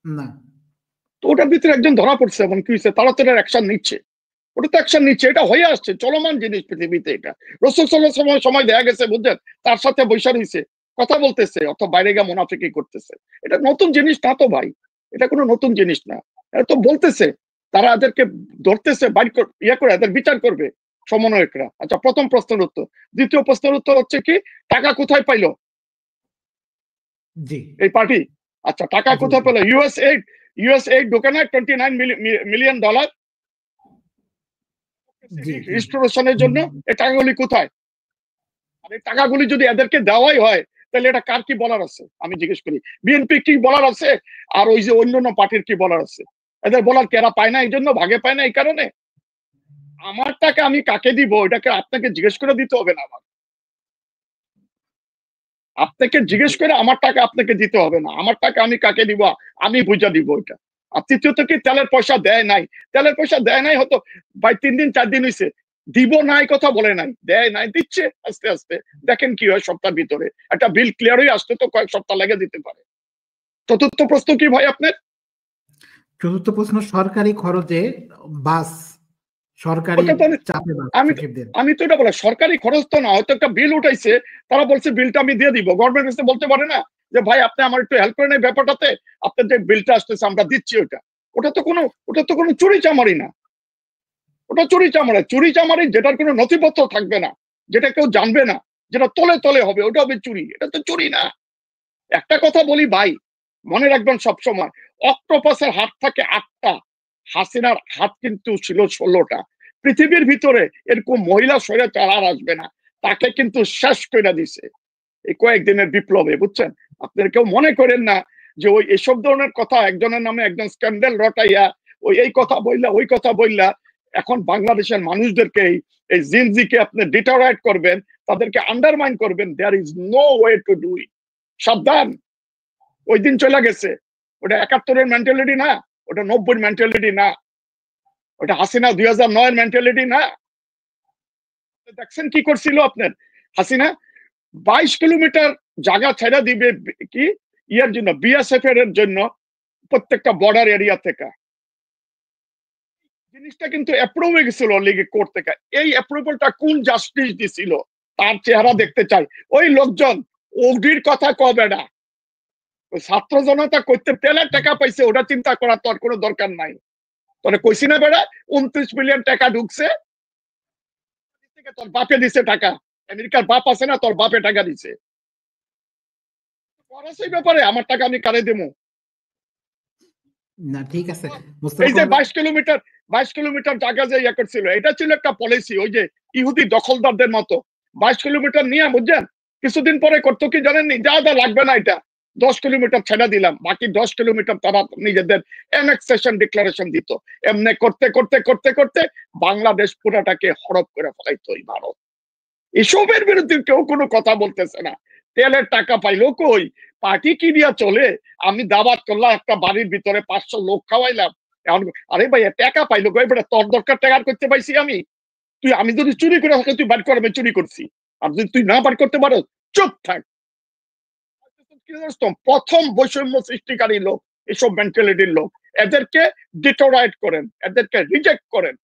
A: না।
B: তো ওটার ভিতরে একজন ধরা পড়ছে এবং কি হয়েছে, তারা তো অ্যাকশন নিচ্ছে, ওটা তো অ্যাকশন নিচ্ছে, এটা হয়ে আসছে, চলমান জিনিস পৃথিবীতে। এটা রাসূল সাল্লাল্লাহু আলাইহি ওয়াসাল্লাম সময় দেখা গেছে, বুঝছেন, তার সাথে বৈশা রইছে, কথা বলতেছে, অথবা বাইরে গিয়ে মুনাফিকি করতেছে। এটা নতুন জিনিস না তো ভাই, এটা কোনো নতুন জিনিস না। এটা তো বলতেছে, তারা এদেরকে ধরতেছে, করে এদের বিচার করবে সমন্বয়করা। আচ্ছা, প্রথম প্রশ্নের উত্তর। দ্বিতীয় প্রশ্নের উত্তর হচ্ছে কি, টাকা কোথায় পাইলো এই পার্টি? আচ্ছা, টাকা কোথায় পেলো? ইউএস এইড ঢোকে না $29 মিলিয়ন রিস্টোরেশনের জন্য। এই টাকাগুলি কোথায়? আর এই টাকাগুলি যদি এদেরকে দেওয়াই হয়, তাহলে এটা কার কি বলার আছে? আমি জিজ্ঞেস করি, বিএনপি কি বলার আছে? আর ওই যে অন্যান্য পার্টির কি বলার আছে? এদের বলার কি এরা পায় না, এই জন্য ভাগে পায় না এই কারণে? আমার টাকা আমি কাকে দিব, এটাকে আপনাকে জিজ্ঞেস করে দিতে হবে না। আপনাকে জিজ্ঞেস করে আমার টাকা আপনাকে দিতে হবে না, আমার টাকা আমি কাকে দিব আমি বুঝা দিব এটা। আর তৃতীয়ত কি, তেলের পয়সা দেয় নাই হতো ভাই, 3 দিন 4 দিন হয়েছে, দিব নাই কথা বলে নাই, দেয় নাই, দিচ্ছে আস্তে আস্তে। দেখেন কি হয় সপ্তাহের ভিতরে। একটা বিল ক্লিয়ার হয়ে আসতে তো কয়েক সপ্তাহ লেগে দিতে পারে। চতুর্থ প্রশ্ন কি ভাই আপনার?
A: চতুর্থ প্রশ্ন, সরকারি খরচে বাস, সরকারি
B: ওটা তো
A: চাপে বাস
B: আমি
A: সচিবদের।
B: আমি তো এটা বলে সরকারি খরচ তো না, হয়তো একটা বিল উঠাইছে, তারা বলছে বিলটা আমি দিয়ে দিব। গভর্নমেন্ট এসে বলতে পারে না যে ভাই আপনি আমার একটু হেল্প করেন এই ব্যাপারটাতে, আপনার যে বিলটা আসতেছে আমরা দিচ্ছি ওটা। ওটা তো কোনো চুরি চামারি না। ওটা চুরি চামারি যেটার কোনো নথিপত্র থাকবে না, যেটা কেউ জানবে না, যেটা তলে তলে হবে, ওটা হবে চুরি। এটা তো চুরি না। একটা কথা বলি ভাই, মনে রাখবেন সবসময়, অক্টোপাসের হাত থাকে 8টা, হাসিনার হাত কিন্তু ছিল 16টা। পৃথিবীর ভিতরে এরকম মহিলা স্বৈরাচার আর আসবে না, তাকে কিন্তু শেষ করে দিছে এই কয়েকদিনের বিপ্লবে, বুঝছেন? আপনারা কেউ মনে করেন না যে ওই এসব ধরনের কথা একজনের নামে একজন স্ক্যান্ডাল রটাইয়া ওই এই কথা বললা ওই কথা বললা এখন বাংলাদেশের মানুষদেরকে এই জিনজিকে আপনি ডিটারাইট করবেন, তাদেরকে আন্ডারমাইন করবেন, there is no way to do it. সাবধান, ওই দিন চলে গেছে। ওটা 71-এর মেন্টালিটি না, ওটা 90-এর মেন্টালিটি না, ওটা হাসিনা 2009-এর মেন্টালিটি না। দেখছেন কি করছিল আপনার হাসিনা? 22 কিলোমিটার জায়গা ছেড়ে দিবে কি ইয়ার জন্য, বিএসএফ এর জন্য, প্রত্যেকটা বর্ডার এরিয়া থেকে। জিনিসটা কিন্তু অ্যাপ্রুভ হয়ে গেছিল লিগে কোর্ট থেকে। এই অ্যাপ্রুভালটা কোন জাস্টিস দিছিল তার চেহারা দেখতে চাই। ওই লোকজন ওডির কথা কবে না, ছাত্র জনতা করতে তেলের টাকা পাইছে, ওটা চিন্তা করার তোর কোনো দরকার নাই। তোরে কইছি না বেড়া 29 বিলিয়ন টাকা ঢুকছে, তোর বাপে দিছে টাকা। আমেরিকার বাপ আছে না, তোর বাপে টাকা দিছে। সেই ব্যাপারে আমার টাকা আমি কারে দেবো?
A: না ঠিক আছে,
B: এই যে 22 কিলোমিটার জায়গা যে ইয়া করছিল, এটা ছিল একটা পলিসি, ওই যে ইহুদি দখলদারদের মতো। 22 কিলোমিটার নিয়ে, বুঝছেন, কিছুদিন পরে করতো কি জানেননি, যা লাগবে না এটা 10 কিলোমিটার ছেড়ে দিলাম, বাকি 10 কিলোমিটার তারা নিজেদের অ্যানেক্সেশন ডিক্লারেশন দিত। এমনি করতে করতে করতে করতে বাংলাদেশ পুরাটাকে হড়প করে ফেলাইতো এই ভারত। এসবের বিরুদ্ধে কেউ কোনো কথা বলতেছে না। তেলের টাকা পাইলো কই? পার্টি কি দিয়া চলে? আমি দাওয়াত করলাম একটা বাড়ির ভিতরে 500 লোক খাওয়াইলাম, এখন আরে ভাই টাকা পাইলো কই? বেটা তোর দরকার টাকা করতে পাইছি আমি? আমি যদি চুরি করে থাকি তুই বার কর আমি চুরি করছি, আর যদি তুই না বার করতে পারো চুপ থাক। প্রথম বৈষম্য সৃষ্টিকারী লোক এসব মেন্টালিটির লোক, এদেরকে ডিটোরাইট করেন, এদেরকে রিজেক্ট করেন,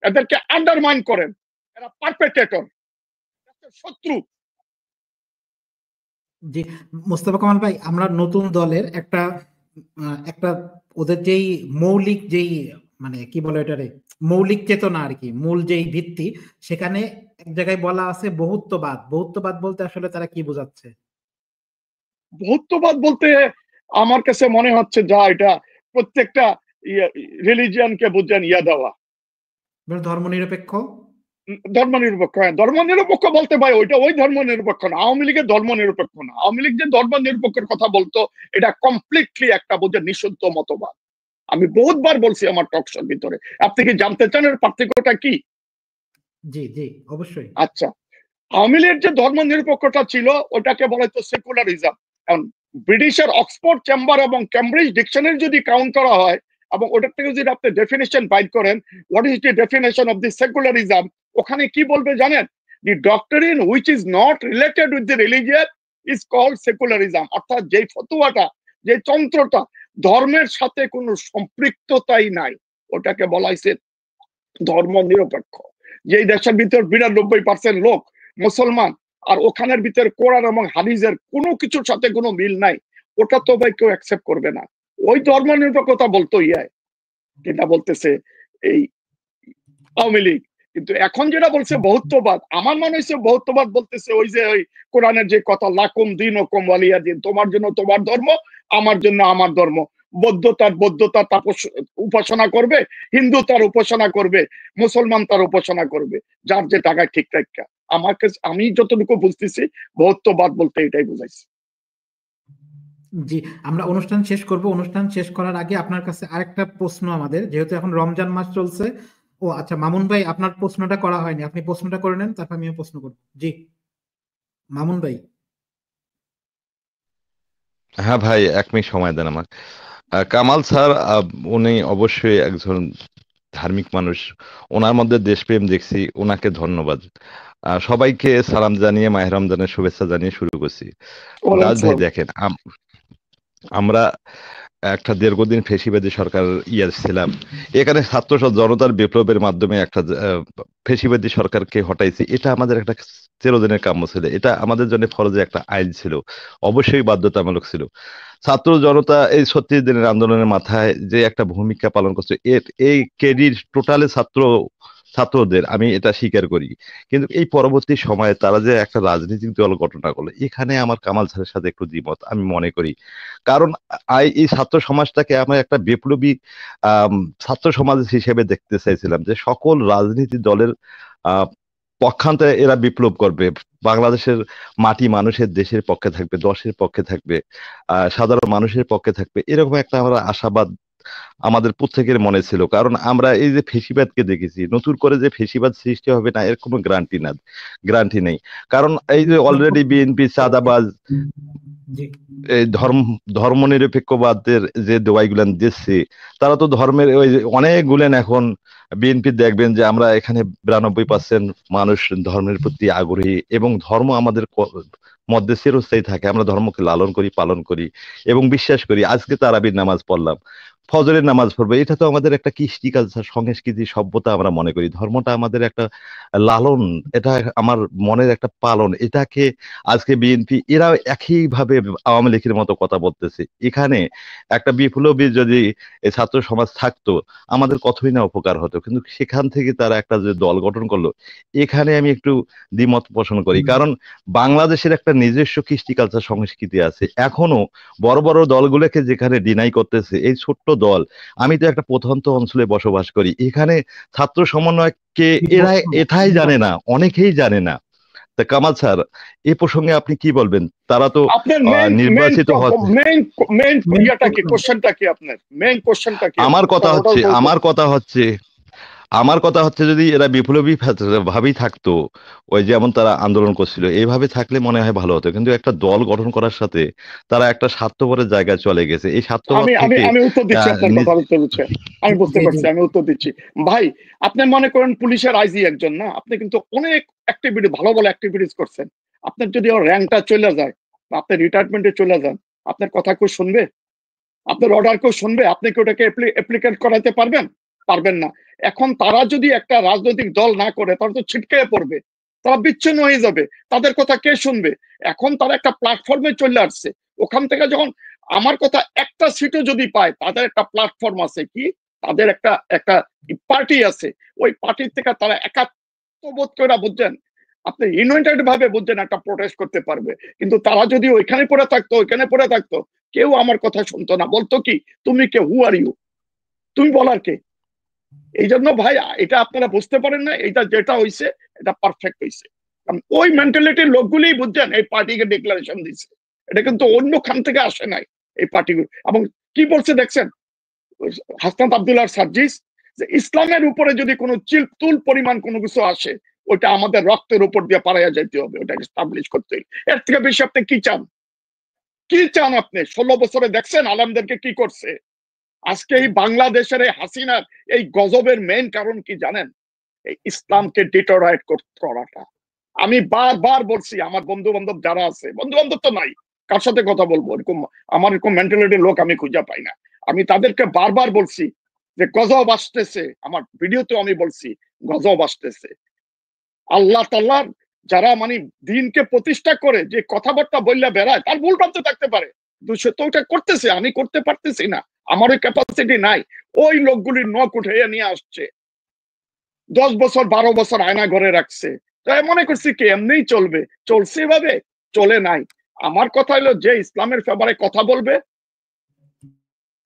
B: এদেরকে আন্ডারমাইন করেন। এরা পারপেট্রেটর, শত্রু।
A: জি মোস্তফা কামাল ভাই, আমরা নতুন দলের একটা একটা ওদের যেই মৌলিক যেই মানে কি বলে এটারে মৌলিক চেতনা আর কি, মূল যেই ভিত্তি, সেখানে এক জায়গায় বলা আছে বহুত্ববাদ। বহুত্ববাদ বলতে আসলে তারা কি বোঝাচ্ছে?
B: বহুত্ববাদ বলতে আমার কাছে মনে হচ্ছে যা এটা প্রত্যেকটা রিলিজিয়ানকে বুঝেন ইয়া দেওয়া,
A: ধর্মনিরপেক্ষ।
B: ধর্মনিরপেক্ষ। হ্যাঁ, ধর্মনিরপেক্ষ বলতে ভাই ওইটা ওই ধর্মনিরপেক্ষ না, আওয়ামী লীগের ধর্মনিরপেক্ষ না। আওয়ামী লীগ যে ধর্মনিরপেক্ষের কথা বলতো এটা কমপ্লিটলি একটা বুঝে নিষিদ্ধ মতবাদ। আমি বহুতবার বলছি আমার টক শোর ভিতরে। আপনি কি জানতে চান এর পার্থক্যটা কি?
A: জি জি অবশ্যই।
B: আচ্ছা, আওয়ামী লীগের যে ধর্মনিরপেক্ষতা ছিল ওটাকে বলা হতো সেকুলারিজম। এখন ব্রিটিশের অক্সফোর্ড চেম্বার এবং ক্যামব্রিজ ডিকশনারি যদি কাউন্ট করা হয় এবং ওটার থেকে যদি আপনি ডেফিনেশন বাইর করেন, what is the definition of the secularism, ওখানে কি বলবে জানেন? The doctrine which is not related with the religion is called secularism. অর্থাৎ যে ফতোয়াটা, যে তন্ত্রটা ধর্মের সাথে কোনো সম্পৃক্ততাই নাই, ওটাকে বলা হয়েছে ধর্ম নিরপেক্ষ। যে দেশের ভিতর 92% লোক মুসলমান, আর ওখানের ভিতরে কোরআন এবং হাদিসের কোনো কিছুর সাথে কোনো মিল নাই, ওটা তো ভাই কেউ অ্যাকসেপ্ট করবে না। ওই ধর্ম নিরপেক্ষতা বলতো যেটা বলতেছে এই আওয়ামী লীগ। কিন্তু এখন যেটা বলছে বহুত্ববাদ, আমার মনে হচ্ছে বহুত্ববাদ বলতেছে ওই যে ওই কোরআনের যে কথা, লাকুম দীনুকুম ওয়ালিয়া দিন, তোমার জন্য তোমার ধর্ম, আমার জন্য আমার ধর্ম। বৌদ্ধ তার উপাসনা করবে, হিন্দু তার উপাসনা করবে, মুসলমান তার উপাসনা করবে, যার যে টাকা ঠিক রাখা। আমার কাছে আমি যতটুকু বুঝতেছি বহুত্ববাদ বলতে এটাই বুঝাইছি।
A: জি, আমরা অনুষ্ঠান শেষ করব। অনুষ্ঠান শেষ করার আগে আপনার কাছে আরেকটা প্রশ্ন আমাদের, যেহেতু এখন রমজান মাস চলছে। ও আচ্ছা, মামুন ভাই আপনার প্রশ্নটা করা হয়নি, আপনি প্রশ্নটা করে নেন, তারপর আমিও প্রশ্ন করব। জি মামুন ভাই।
F: হ্যাঁ ভাই, 1 মিনিট সময় দেন আমাকে। কামাল স্যার উনি অবশ্যই একজন ধার্মিক মানুষ, ওনার মধ্যে দেশপ্রেম দেখছি, ওনাকে ধন্যবাদ। সবাইকে সালাম জানিয়ে মাহে রমজানের শুভেচ্ছা জানিয়ে শুরু করছি। দাউদ ভাই দেখেন, আমরা একটা দীর্ঘদিন ফেসিবাদী সরকার ছিলাম, এখানে ছাত্র জনতার বিপ্লবের মাধ্যমে একটা ফেসিবাদী সরকারকে হটাইছি। এটা আমাদের একটা চিরদিনের কাম্য ছিল, এটা আমাদের জন্য ফরজে একটা আইন ছিল, অবশ্যই বাধ্যতামূলক ছিল। ছাত্র জনতা এই 36 দিনের আন্দোলনের মাথায় যে একটা ভূমিকা পালন করছে, এই ক্রেডিট টোটালে ছাত্রদের, আমি এটা স্বীকার করি। কিন্তু এই পরবর্তী সময়ে তারা যে একটা রাজনৈতিক দল গঠন করলো, এখানে আমার কামাল স্যারের সাথে একটু দ্বিমত আমি মনে করি। কারণ এই ছাত্র সমাজটাকে আমরা একটা বিপ্লবী ছাত্র সমাজ হিসেবে দেখতে চাইছিলাম, যে সকল রাজনীতি দলের পক্ষান্তরে এরা বিপ্লব করবে, বাংলাদেশের মাটি মানুষের দেশের পক্ষে থাকবে, দশের পক্ষে থাকবে, সাধারণ মানুষের পক্ষে থাকবে, এরকম একটা আমরা আশাবাদ আমাদের প্রত্যেকের মনে ছিল। কারণ আমরা এই যে ফেসিবাদকে দেখেছি, নতুন করে যে ফেসিবাদ সৃষ্টি হবে না এর কোনো গ্যারান্টি নেই। কারণ এই যে অলরেডি বিএনপি চাঁদাবাজ, এই ধর্মনিরপেক্ষবাদের যে দোয়াইগুলান দিচ্ছে, তারা তো ধর্মের ওই অনেকগুলেন এখন বিএনপি দেখবেন যে আমরা এখানে 92% মানুষ ধর্মের প্রতি আগ্রহী, এবং ধর্ম আমাদের মধ্যে চিরস্থায়ী থাকে। আমরা ধর্মকে লালন করি, পালন করি এবং বিশ্বাস করি। আজকে তারাবির নামাজ পড়লাম, ফজরের নামাজ পড়বো, এটা তো আমাদের একটা কৃষ্টি কালচার, সংস্কৃতি, সভ্যতা আমরা মনে করি। ধর্মটা আমাদের একটা লালন, এটা আমার মনের একটা পালন। এটাকে আজকে বিএনপি এরা একইভাবে আওয়ামী লীগের মতো কথা বলতেছে। এখানে একটা বিপ্লবী যদি ছাত্র সমাজ থাকতো, আমাদের কতই না উপকার হতো। কিন্তু সেখান থেকে তারা একটা যে দল গঠন করলো, এখানে আমি একটু দ্বিমত পোষণ করি। কারণ বাংলাদেশের একটা নিজস্ব কৃষ্টি কালচার, সংস্কৃতি আছে। এখনো বড় বড় দলগুলোকে যেখানে ডিনাই করতেছে এই ছোট্ট দল, আমি তো একটা প্রত্যন্ত অঞ্চলে বসবাস করি, এখানে ছাত্র সমন্বয়কে এরা এটাই জানে না, অনেকেই জানে না। তা কামাল স্যার, এ প্রসঙ্গে আপনি কি বলবেন? তারা তো নির্বাচিত আমার কথা হচ্ছে যদি এরা বিপ্লবী ভাবেই থাকতো, ওই যেমন তারা আন্দোলন করছিল এইভাবে থাকলে মনে হয় ভালো হতো। কিন্তু একটা দল গঠন করার সাথে তারা একটা স্বার্থপরের জায়গায় চলে গেছে। এই স্বার্থপর থেকে
B: আমি উত্তর দিচ্ছি, আপনার কথা উত্তর দিচ্ছি, আমি বুঝতে পারছি, আমি উত্তর দিচ্ছি। ভাই, আপনি মনে করেন পুলিশের আইজি একজন না, আপনি কিন্তু অনেক অ্যাক্টিভিটি, ভালো ভালো অ্যাক্টিভিটিস করছেন। আপনার যদি ওর র্যাঙ্কটা চলে যায়, আপনি রিটায়ারমেন্টে চলে যান, আপনার কথা কেউ শুনবে? আপনার অর্ডার কেউ শুনবে? আপনি কি ওটাকে অ্যাপ্লিকেট করাতে পারবেন না। এখন তারা যদি একটা রাজনৈতিক দল না করে, তারা তো ছিটকে পড়বে, তারা বিচ্ছিন্ন হয়ে যাবে, তাদের কথা কে শুনবে? এখন তারা একটা প্ল্যাটফর্মে চলে আসছে। ওখান থেকে যখন আমার কথা একটা সিটও যদি পায়, তাদের একটা প্ল্যাটফর্ম আছে, কি তাদের একটা পার্টি আছে, ওই পার্টির থেকে তারা একাত্মবোধ করে, বুঝছেন, আপনি ইউনাইটেড ভাবে, বুঝছেন, একটা প্রোটেস্ট করতে পারবে। কিন্তু তারা যদি ওইখানে পড়ে থাকতো, কেউ আমার কথা শুনতো না, বলতো কি, তুমি কে, হু আর ইউ, তুমি বলার কে? এই জন্য ভাই, এটা আপনারা বুঝতে পারেন না, এটা যেটা হয়েছে এটা পারফেক্ট হয়েছে। ওই মেন্টালিটির লোকগুলি, বুঝছেন, এই পার্টিকে ডিক্লারেশন দিচ্ছে। এটা কিন্তু অন্য খান থেকে আসে নাই এই পার্টিগুলো। এবং কি বলছে দেখছেন হাসনাত আব্দুল্লাহ সার্জিস, যে ইসলামের উপরে যদি কোনো চিলতুল পরিমাণ কোনো কিছু আসে, ওটা আমাদের রক্তের উপর দিয়ে পাড়াইয়া যাইতে হবে, ওটাকে এস্টাবলিশ করতে হবে। এর থেকে বেশি আপনি কি চান? আপনি 16 বছরে দেখছেন আলেমদেরকে কি করছে? আজকে এই বাংলাদেশের এই হাসিনার এই গজবের মেইন কারণ কি জানেন? এই ইসলামকে ডিটোরাইট করাটা। আমি বারবার বলছি, আমার বন্ধু বান্ধব যারা আছে, বন্ধু বান্ধব তো নাই, কার সাথে কথা বলবো, আমার এরকম মেন্টালিটির লোক আমি খুঁজে পাই না। আমি তাদেরকে বারবার বলছি যে গজব আসতেছে, আমার ভিডিওতেও আমি বলছি গজব আসতেছে। আল্লাহ তাআলার যারা মানে দিনকে প্রতিষ্ঠা করে যে কথাবার্তা বললে বেড়ায়, তার ভুল ভ্রান্তি থাকতে পারে, সে তো ওটা করতেছে, আমি করতে পারতেছি না, আমার ওই ক্যাপাসিটি নাই। ওই লোকগুলির নখ উঠে নিয়ে আসছে, 10 বছর 12 বছর আয়না ঘরে রাখছে। তাই মনে করছি কি এমনিই চলছে, এভাবে চলে নাই। আমার কথা হলো, যে ইসলামের ফেভারে কথা বলবে,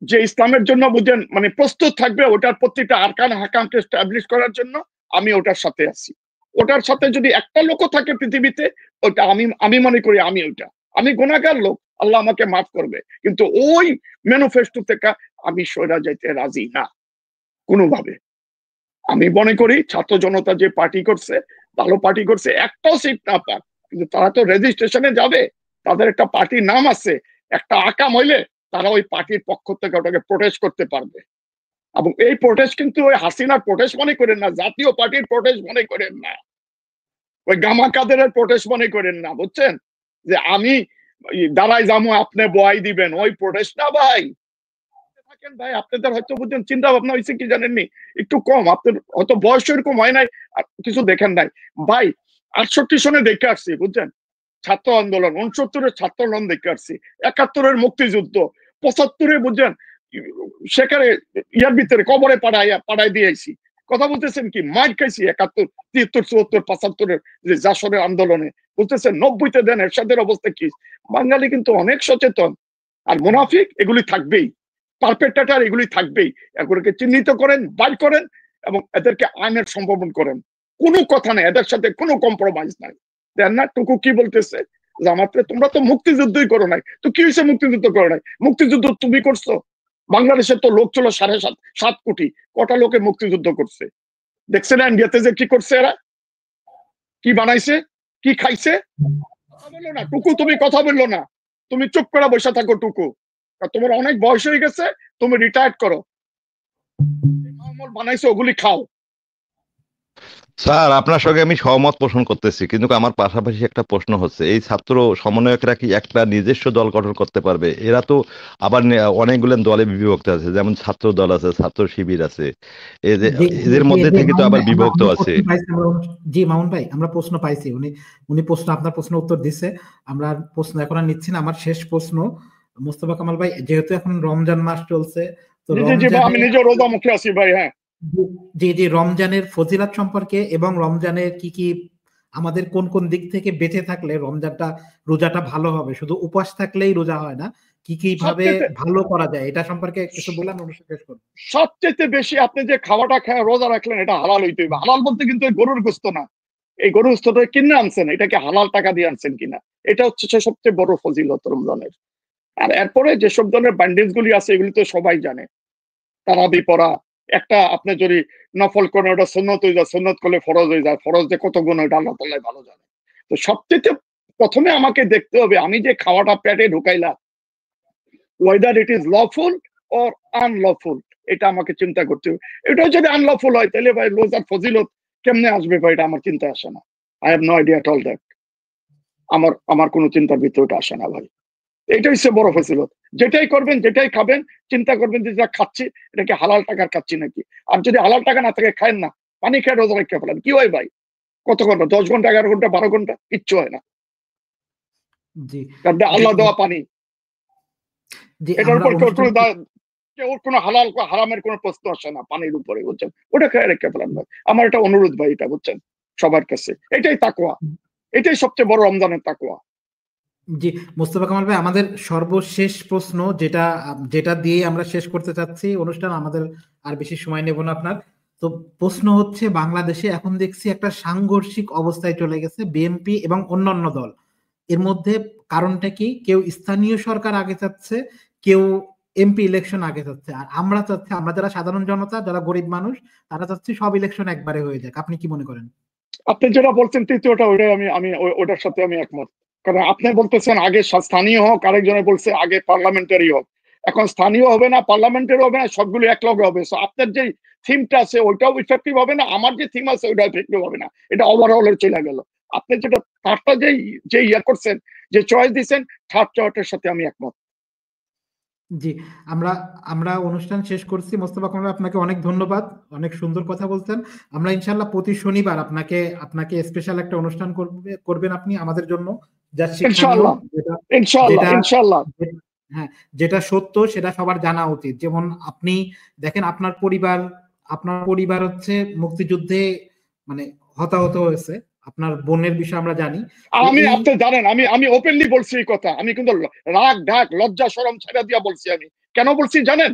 B: যে ইসলামের জন্য, বুঝেন, মানে প্রস্তুত থাকবে, ওটার প্রত্যেকটা আরকান হাকামকে এস্টাবলিশ করার জন্য, আমি ওটার সাথে আছি। ওটার সাথে যদি একটা লোকও থাকে পৃথিবীতে, ওটা আমি মনে করি আমি গুনাহগার লোক, আল্লাহ আমাকে মাফ করবে, কিন্তু ওই ম্যানিফেস্টো থেকে আমি সরে যাইতে রাজি না কোনোভাবে। আমি মনে করি ছাত্র জনতা যে পার্টি করছে, ভালো পার্টি করছে, একটাও সিট না পাক, কিন্তু তারা তো রেজিস্ট্রেশনে যাবে, তাদের একটা পার্টির নাম আছে, একটা আকাম হইলে তারা ওই পার্টির পক্ষ থেকে ওটাকে প্রোটেস্ট করতে পারবে। এবং এই প্রোটেস্ট কিন্তু ওই হাসিনার প্রোটেস্ট মনে করেন না, জাতীয় পার্টির প্রোটেস্ট মনে করেন না, ওই গামা কাদেরের প্রোটেস্ট মনে করেন না, বুঝছেন? যে আমি দাঁড়াই যাবো আপনি বয়াই দিবেন, ওই প্রোটেস্ট না ভাই। থাকেন ভাই, আপনাদের হয়তো বুঝছেন চিন্তা ভাবনা হয়েছে কি জানেননি, একটু কম, আপনার হয়তো বয়স এরকম হয় নাই, কিছু দেখেন নাই ভাই। 68 সনে দেখে আসছি, বুঝছেন, ছাত্র আন্দোলন, 69-এর ছাত্র আন্দোলন দেখে আসছি, 71-এর মুক্তিযুদ্ধ, 75-এ বুঝছেন সেখানে ইয়ার ভিতরে কবরে পাড়ায় দিয়েছি। কথা বলতেছেন কি, মার খাইছি 71, 73, 74, 75-এর যে জাসরের আন্দোলনে, বুঝতেছেন 90-তে দেন এরশাদের অবস্থা কি। বাঙালি কিন্তু অনেক সচেতন, আর মুনাফিক এগুলি থাকবেই, পারপেট্রেটর এগুলি থাকবেই। এগুলোকে চিহ্নিত করেন, বাইর করেন এবং এদেরকে আইনের সম্বোধন করেন। কোনো কথা নেই, এদের সাথে কোনো কম্প্রোমাইজ নাই। দেন না টুকু কি বলতেছে, জামাতে তোমরা তো মুক্তিযুদ্ধই করো নাই, তো কি হয়েছে মুক্তিযুদ্ধ করো নাই? মুক্তিযুদ্ধ তুমি করছো? বাংলাদেশের তো লোক ছিল 7.5 কোটি, কটা লোকে মুক্তিযুদ্ধ করছে দেখছেন ইন্ডিয়াতে যে কি করছে এরা, কি বানাইছে, কি খাইছে? কথা বললো না টুকু, তুমি কথা বললো না, তুমি চুপ করে বসে থাকো টুকু, তোমার অনেক বয়স হয়ে গেছে, তুমি রিটায়ার্ড করো, বানাইছো ওগুলি খাও।
F: স্যার, আপনার সঙ্গে আমি সহমত পোষণ করতেছি, কিন্তু আমার পাশাপাশি একটা প্রশ্ন হচ্ছে, এই ছাত্র সমন্বয়করা কি একটা নিজস্ব দল গঠন করতে পারবে? এরা তো আবার অনেকগুলো দলে বিভক্ত আছে, যেমন ছাত্র দল আছে, ছাত্র শিবির আছে, এদের মধ্যে থেকে তো আবার বিভক্ত আছে।
A: জি মামুন ভাই, আমরা প্রশ্ন পাইছি, উনি প্রশ্ন, আপনার প্রশ্ন উত্তর দিচ্ছে, আমরা প্রশ্ন এখন আর নিচ্ছি না। আমার শেষ প্রশ্ন মোস্তফা কামাল ভাই, যেহেতু এখন রমজান মাস চলছে, তো
B: আমি নিজে রোজা মুখে আছি ভাই। হ্যাঁ
A: জি জি, রমজানের ফজিলাত সম্পর্কে এবং রমজানের কি কি, আমাদের কোন কোন দিক থেকে বেঁচে থাকলে রোজাটা ভালো হবে, শুধু উপবাস থাকলেই রোজা হয় না, কি কি ভাবে ভালো করা যায়, এটা সম্পর্কে কিছু বললাম, অনুষ্ঠান শেষ করব।
B: সবচেয়ে বেশি আপনি যে খাওয়াটা খেয়ে রোজা রাখলেন, এটা হালাল হইতে হবে। হালাল বলতে কিন্তু গরুর গোস্ত না, এই গরুর গোস্তটা কিনে আনছেন, এটাকে হালাল টাকা দিয়ে আনছেন কিনা, এটা হচ্ছে সবচেয়ে বড় ফজিলত রমজানের। আর এরপরে যেসব ধরনের ব্যান্ডেজ গুলি আছে এগুলি তো সবাই জানে, তারাবি পড়া, একটা আপনি যদি নফল করেন ওটা সুন্নত হয়ে যায়, সুন্নত করলে ফরজ হয়ে যায়, ফরজ যে কত গুণ ওটা আল্লাহ তাআলাই ভালো জানে। তো সবচেয়ে প্রথমে আমাকে দেখতে হবে আমি যে খাওয়াটা পেটে ঢুকাইলাম, whether it is lawful or unlawful, এটা আমাকে চিন্তা করতে হবে। এটাও যদি আনলফুল হয় তাহলে ভাই রোজার ফজিলত কেমনে আসবে ভাই, এটা আমার চিন্তা আসে না। I have no idea all that, আমার কোনো চিন্তার ভিতরে ওটা আসে না ভাই। এটাই হচ্ছে বড় ফজিলত। যেটাই করবেন, যেটাই খাবেন, চিন্তা করবেন যে যা খাচ্ছি এটাকে হালাল টাকার খাচ্ছি নাকি। আর যদি হালাল টাকা না থাকে খায়েন না, পানি খেয়ে রোজা রেখে ফেলেন, কি হয় ভাই? কত ঘন্টা, 10 ঘন্টা, 11 ঘন্টা, 12 ঘন্টা, কিচ্ছু হয় না। জি, আল্লাহ দেওয়া পানি, এটার উপর কেউ কোনো হালাল হারামের কোনো প্রশ্ন আসে না পানির উপরে, বুঝছেন? ওটা খেয়ে রেখে ফেলেন ভাই। আমার এটা অনুরোধ ভাই, এটা বুঝছেন সবার কাছে, এটাই তাকওয়া, এটাই সবচেয়ে বড় রমজানের তাকওয়া।
A: জি মোস্তফা কামাল ভাই, আমাদের সর্বশেষ প্রশ্ন, যেটা দিয়ে আমরা শেষ করতে চাচ্ছি অনুষ্ঠান, আমাদের আর বেশি সময় নেব না আপনার। তো প্রশ্ন হচ্ছে, বাংলাদেশে এখন দেখছি একটা সাংঘর্ষিক অবস্থায় চলে গেছে বিএনপি এবং অন্যান্য দল, এর মধ্যে কারণটা কি? কেউ স্থানীয় সরকার আগে চাচ্ছে, কেউ এমপি ইলেকশন আগে চাচ্ছে, আর আমরা চাচ্ছি, আমরা যারা সাধারণ জনতা, যারা গরিব মানুষ, তারা চাচ্ছি সব ইলেকশন একবারে হয়ে যাক। আপনি কি মনে করেন?
B: আপনি যেটা বলছেন তৃতীয়টা, ওইটাই আমি ওটার সাথে আমি একমত। কারণ আপনি বলতেছেন আগে স্থানীয় হোক, আরেকজনে বলছে আগে পার্লামেন্টারি হোক। এখন স্থানীয় হবে না, পার্লামেন্টারি হবে না, সবগুলো একলগে হবে। সো আপনার যে থিমটা আছে ওইটাও ইফেক্টিভ হবে না, আমার যে থিম আছে ওইটাও ইফেক্টিভ হবে না, এটা ওভারঅল চলে গেল। আপনি যেটা থার্ডটা যে ইয়ে করছেন, যে চয়েস দিচ্ছেন, থার্ড চয়েসের সাথে আমি একমত।
A: জি, আমরা অনুষ্ঠান শেষ করছি। মোস্তফা কামাল, আপনাকে অনেক ধন্যবাদ, অনেক সুন্দর কথা বলছেন। আমরা ইনশাআল্লাহ প্রতি শনিবার আপনাকে স্পেশাল একটা অনুষ্ঠান করবেন আপনি আমাদের জন্য, যা শিক্ষণীয়,
B: ইনশাআল্লাহ।
A: হ্যাঁ, যেটা সত্য সেটা সবার জানা উচিত। যেমন আপনি দেখেন, আপনার পরিবার হচ্ছে মুক্তিযুদ্ধে মানে হতাহত হয়েছে, আপনার বোনের বিষয় আমরা জানি।
B: আপনি জানেন আমি ওপেনলি বলছি এই কথা, আমি কিন্তু রাগ ঢাক লজ্জা শরম ছেড়ে দিয়া বলছি। আমি কেন বলছি জানেন?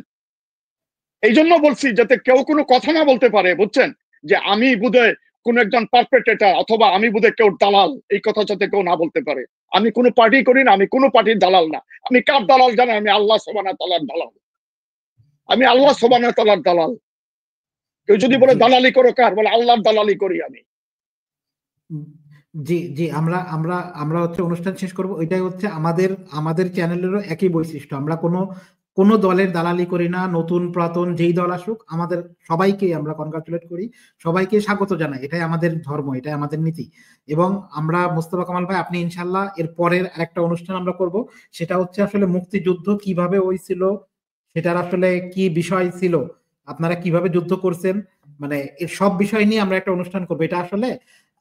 B: এই জন্য বলছি যাতে কেউ কোনো কথা না বলতে পারে, বুঝছেন, যে আমি বোধহয় কোন একজন পারপেট্রেটর অথবা আমি বোধহয় কেউ দালাল, এই কথা যাতে কেউ না বলতে পারে। আমি কোনো পার্টি করি না, আমি কোনো পার্টির দালাল না। আমি কার দালাল জানেন? আমি আল্লাহ সুবহানাহু ওয়া তাআলার দালাল। আমি আল্লাহ সুবহানাহু ওয়া তাআলার দালাল। কেউ যদি বলে দালালি করো, কার? বলে আল্লাহর দালালি করি আমি।
A: জি জি, আমরা হচ্ছে অনুষ্ঠান শেষ করব। ওইটাই হচ্ছে আমাদের চ্যানেলেরও একই বৈশিষ্ট্য, আমরা কোনো কোনো দলের দালালি করি না, নতুন পুরাতন যেই দল আসুক আমাদের সবাইকে আমরা কনগ্রাচুলেট করি, সবাইকে স্বাগত জানাই, এটাই আমাদের ধর্ম, এটাই আমাদের নীতি। এবং আমরা মোস্তফা কামাল ভাই, আপনি ইনশাল্লাহ এর পরের আরেকটা অনুষ্ঠান আমরা করব, সেটা হচ্ছে আসলে মুক্তিযুদ্ধ কিভাবে হয়েছিল, সেটার আসলে কি বিষয় ছিল, আপনারা কিভাবে যুদ্ধ করছেন, মানে এর সব বিষয় নিয়ে আমরা একটা অনুষ্ঠান করবো। এটা আসলে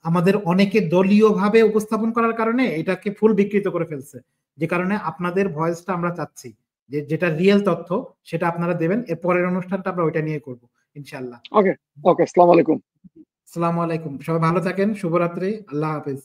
A: আমাদের অনেকে দলীয় ভাবে উপস্থাপন করার কারণে এটাকে ফুল বিকৃত করে ফেলছে, যে কারণে আপনাদের ভয়েসটা আমরা চাচ্ছি, যে যেটা রিয়েল তথ্য সেটা আপনারা দেবেন। এর পরের অনুষ্ঠানটা আমরা ওইটা নিয়ে করব ইনশাআল্লাহ।
B: ওকে ওকে, আসসালামু আলাইকুম।
A: আসসালামু আলাইকুম, সবাই ভালো থাকেন, শুভরাত্রি, আল্লাহ হাফেজ।